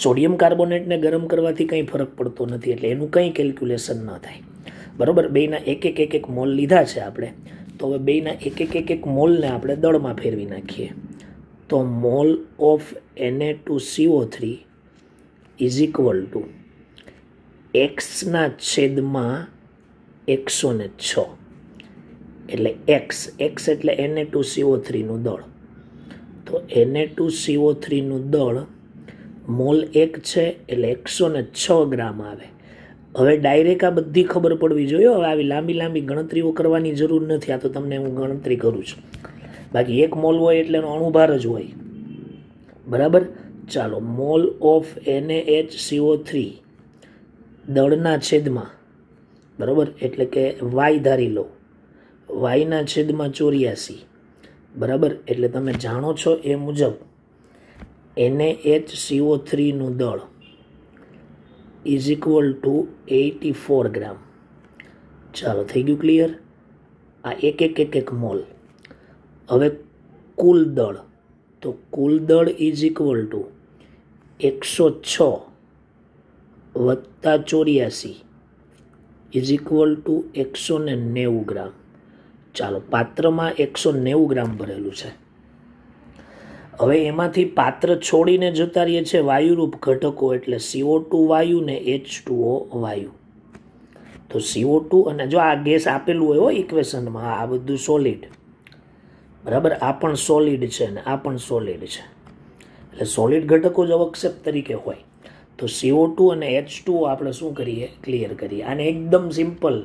સોડિયમ કાર્બોનેટને ગરમ કરવાથી કંઈ ફરક પડતો નથી એટલે એનું કંઈ કેલ્ક્યુલેશન ન થાય, બરાબર. બેના એક મોલ લીધા છે આપણે. તો હવે બેના એક મોલને આપણે દળમાં ફેરવી નાખીએ. તો mole of Na2CO3 is equal to એક્સના છેદમાં 106. એટલે એક્સ એટલે Na2CO3 નું દળ. તો Na2CO3 નું દળ મોલ 1 છે એટલે 106 ગ્રામ આવે. હવે ડાયરેક્ટ આ બધી ખબર પડવી જોઈએ. હવે આવી લાંબી ગણતરીઓ કરવાની જરૂર નથી. આ તો તમને હું ગણતરી કરું છું. બાકી એક મોલ હોય એટલે એનો અણુભાર જ હોય, બરાબર. ચાલો, મોલ ઓફ NaHCO3 દળના છેદમાં, બરાબર, એટલે કે વાય ધારી લો, વાયના છેદમાં 84, બરાબર. એટલે તમે જાણો છો એ મુજબ NaHCO3 નું દળ ઇઝ ઇક્વલ ટુ 84 ગ્રામ. ચાલો, થઈ ગયું ક્લિયર. આ એક મોલ. હવે કુલ દળ, તો કુલ દળ ઇઝ ઇક્વલ ટુ 106 વત્તા 84 ઇઝ ઇક્વલ ટુ 190 ગ્રામ. ચાલો, પાત્રમાં 190 ગ્રામ ભરેલું છે. હવે એમાંથી પાત્ર છોડીને જતા રહીએ છે વાયુરૂપ ઘટકો, એટલે CO2 વાયુ ને H2O વાયુ. તો CO2 અને જો આ ગેસ આપેલું હોય ઇક્વેશનમાં, આ બધું સોલિડ, બરાબર. આ પણ સોલિડ છે ને આ પણ સોલિડ છે. એટલે સોલિડ ઘટકો જ અવક્ષેપ તરીકે હોય. તો CO2 અને H2O આપણે શું કરીએ, ક્લિયર કરીએ. આને એકદમ સિમ્પલ,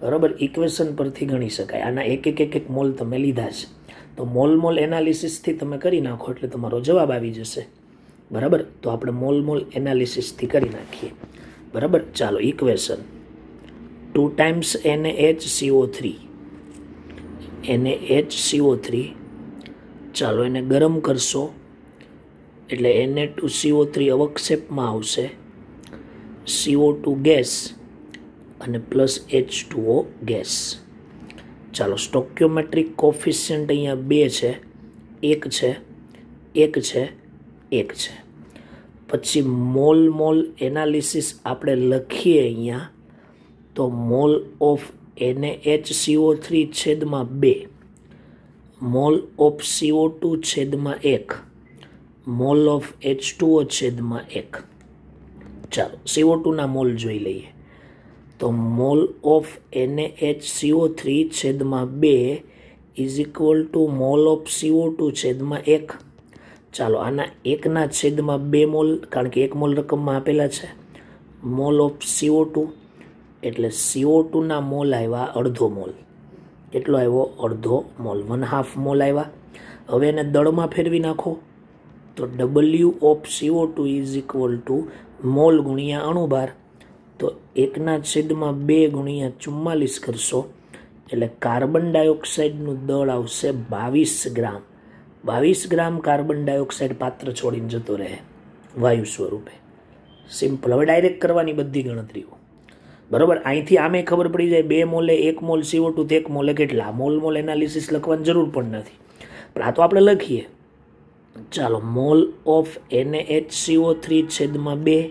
બરાબર, ઇક્વેશન પરથી ગણી શકાય. આના એક મોલ તમે લીધા છે તો મોલ એનાલિસિસથી તમે કરી નાખો એટલે તમારો જવાબ આવી જશે, બરાબર. તો આપણે મોલ એનાલિસિસથી કરી નાખીએ, બરાબર. ચાલો, ઇક્વેશન 2 times NaHCO3 NaHCO3, ચાલો એને ગરમ કરશો એટલે Na2CO3 અવક્ષેપમાં આવશે, CO2 ગેસ અને પ્લસ H2O ગેસ. ચાલો સ્ટોક્યોમેટ્રિક કોફિશિયન્ટ અહીંયા 2 છે, 1 છે, 1 છે, 1 છે. પછી મોલ એનાલિસિસ આપણે લખીએ અહીંયા તો મોલ ઓફ NaHCO3 છેદમાં 2, મોલ ઓફ CO2 છેદમાં 1, મોલ ઓફ H2O છેદમાં 1. ચાલો CO2ના મોલ જોઈ લઈએ તો મોલ ઓફ NaHCO3 છેદમાં 2 is equal to mole of CO2 છેદમાં 1. ચાલો આના 1ના છેદમાં 2 મોલ, કારણ કે 1 મોલ રકમમાં આપેલા છે, મોલ ઓફ CO2 એટલે CO2ના મોલ આવ્યા અડધો મોલ. કેટલો આવ્યો? અડધો મોલ, 1/2 મોલ આવ્યા. હવે એને દળમાં ફેરવી નાખો તો W of CO2 is equal to mole ગુણ્યા અણુભાર, તો 1ના છેદમાં 2 ગુણ્યા 44 કરશો એટલે કાર્બન ડાયોક્સાઇડનું દળ આવશે 22 ગ્રામ. 22 ગ્રામ કાર્બન ડાયોક્સાઇડ પાત્ર છોડીને જતો રહે વાયુ સ્વરૂપે. સિમ્પલ. હવે ડાયરેક્ટ કરવાની બધી ગણતરીઓ, બરાબર. અહીંથી આમે ખબર પડી જાય 2 મોલે 1 મોલ CO2 તો 1 મોલે કેટલા. મોલ એનાલિસિસ લખવાની જરૂર પણ નથી, પણ આ તો આપણે લખીએ. ચાલો મોલ ઓફ NaHCO3 છેદમાં 2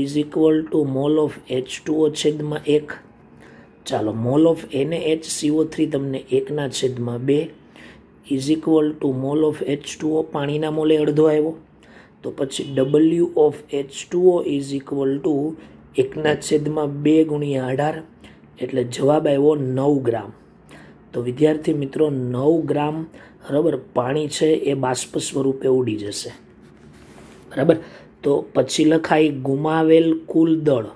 is equal to mole of H2O છેદમાં 1. ચાલો મોલ ઓફ NaHCO3 તમને 1ના છેદમાં 2 is equal to mole of H2O, પાણીના મોલે અડધો આવ્યો, તો પછી W of H2O is equal to 1ના છેદમાં 2 ગુણ્યા 18 એટલે જવાબ આવ્યો 9 ગ્રામ. તો વિદ્યાર્થી મિત્રો 9 ગ્રામ બરાબર પાણી છે એ બાષ્પ સ્વરૂપે ઉડી જશે, બરાબર. તો પછી લખાય ગુમાવેલ કુલ દળ.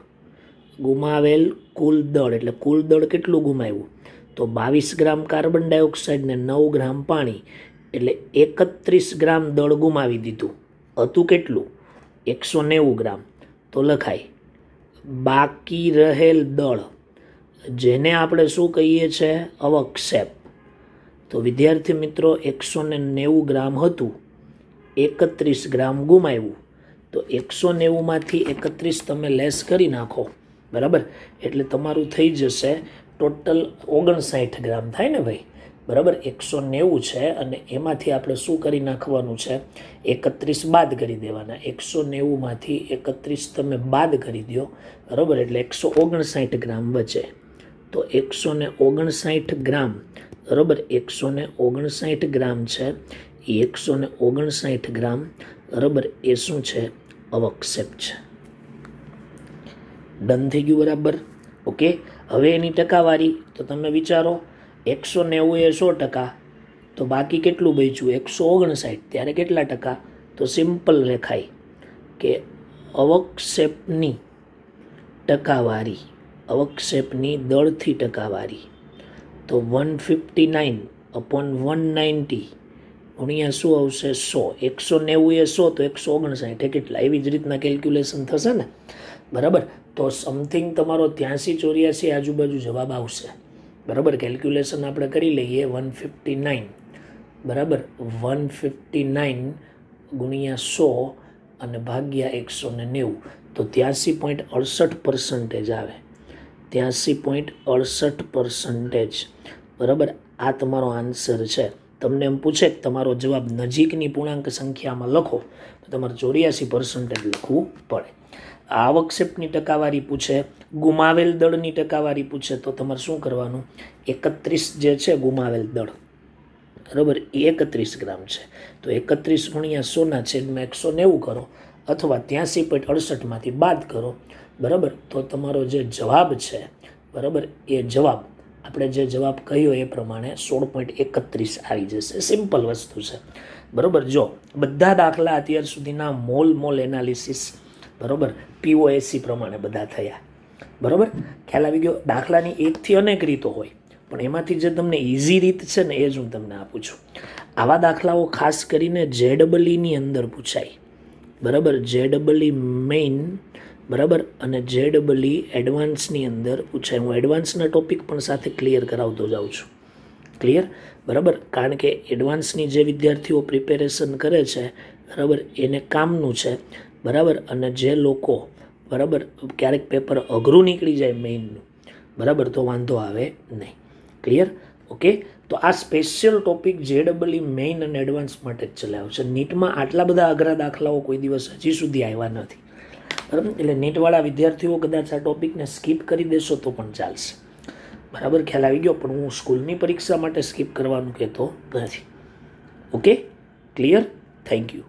ગુમાવેલ કુલ દળ એટલે કુલ દળ કેટલું ગુમાવ્યું? તો 22 ગ્રામ કાર્બન ડાયોક્સાઇડ ને 9 ગ્રામ પાણી એટલે 31 ગ્રામ દળ ગુમાવી દીધું. હતું કેટલું? 190 ગ્રામ. તો લખાય બાકી રહેલ દળ, જેને આપણે શું કહીએ છીએ? અવક્ષેપ. તો વિદ્યાર્થી મિત્રો 190 ગ્રામ હતું, 31 ગ્રામ ગુમાવ્યું, તો 190માંથી 31 તમે લેસ કરી નાખો, બરાબર. એટલે તમારું થઈ જશે ટોટલ 59 ગ્રામ થાય ને ભાઈ, બરાબર. 190 છે અને એમાંથી આપણે શું કરી નાખવાનું છે? 31 બાદ કરી દેવાના. 190માંથી 31 તમે બાદ કરી દો, બરાબર, એટલે 159 ગ્રામ બચે. તો 159 ગ્રામ, બરાબર, 159 ગ્રામ છે. એ 159 ગ્રામ, બરાબર, એ શું છે? અવક્ષેપ છે. ડન થઈ ગયું, બરાબર. ઓકે. હવે એની ટકાવારી તો તમે વિચારો, 190 એ 100%, તો બાકી કેટલું બચ્યું? 159. ત્યારે કેટલા ટકા? તો સિમ્પલ લખાય કે અવક્ષેપની ટકાવારી, અવક્ષેપની દળથી ટકાવારી, તો 159/190 ગુણ્યા શું આવશે? 100. 190 એ 100 તો 159 કેટલા? એવી જ રીતના કેલ્ક્યુલેશન થશે ને, બરાબર. તો સમથિંગ તમારો 83-84 આજુબાજુ જવાબ આવશે, બરાબર. કેલ્ક્યુલેશન આપણે કરી લઈએ. 159, બરાબર, 159 ગુણ્યા 100 અને ભાગ્યા 190 તો 83.68% આવે. 83.68%, બરાબર. આ તમારો આન્સર છે. તમને એમ પૂછે કે તમારો જવાબ નજીકની પૂર્ણાંક સંખ્યામાં લખો તો તમારે 84% લખવું પડે. આવક્ષેપની ટકાવારી પૂછે, ગુમાવેલ દળની ટકાવારી પૂછે તો તમારે શું કરવાનું? 31 જે છે ગુમાવેલ દળ, બરાબર, એ 31 ગ્રામ છે. તો 31 ગુણ્યા 100ના છેદમાં 190 કરો અથવા 83.68માંથી બાદ કરો, બરાબર. તો તમારો જે જવાબ છે, બરાબર, એ જવાબ આપણે જે જવાબ કહ્યો એ પ્રમાણે 16.31 આવી જશે. સિમ્પલ વસ્તુ છે, બરાબર. જો બધા દાખલા અત્યાર સુધીના મોલ એનાલિસિસ, બરાબર, POSC પ્રમાણે બધા થયા, બરાબર. ખ્યાલ આવી ગયો? દાખલાની એકથી અનેક રીતો હોય, પણ એમાંથી જે તમને ઇઝી રીત છે ને એ જ હું તમને આપું છું. આવા દાખલાઓ ખાસ કરીને JEEની અંદર પૂછાય, બરાબર. JEE મેઇન, બરાબર, અને JEE એડવાન્સની અંદર પૂછાય. હું એડવાન્સના ટોપિક પણ સાથે ક્લિયર કરાવતો જાઉં છું, ક્લિયર? બરાબર, કારણ કે એડવાન્સની જે વિદ્યાર્થીઓ પ્રિપેરેશન કરે છે બરાબર એને કામનું છે બરાબર. અને જે લોકો બરાબર ક્યારેક પેપર અઘરું નીકળી જાય મેઇનનું બરાબર તો વાંધો આવે નહીં. ક્લિયર? ઓકે, તો આ સ્પેશિયલ ટોપિક JEE મેઇન અને એડવાન્સ માટે જ ચલાવ્યો છે. નીટમાં આટલા બધા અઘરા દાખલાઓ કોઈ દિવસ હજી સુધી આવ્યા નથી બરાબર. એટલે નીટવાળા વિદ્યાર્થીઓ કદાચ આ ટોપિકને સ્કીપ કરી દેશો તો પણ ચાલશે બરાબર. ખ્યાલ આવી ગયો? પણ હું સ્કૂલની પરીક્ષા માટે સ્કીપ કરવાનું કહેતો નથી. Okay, clear? Thank you.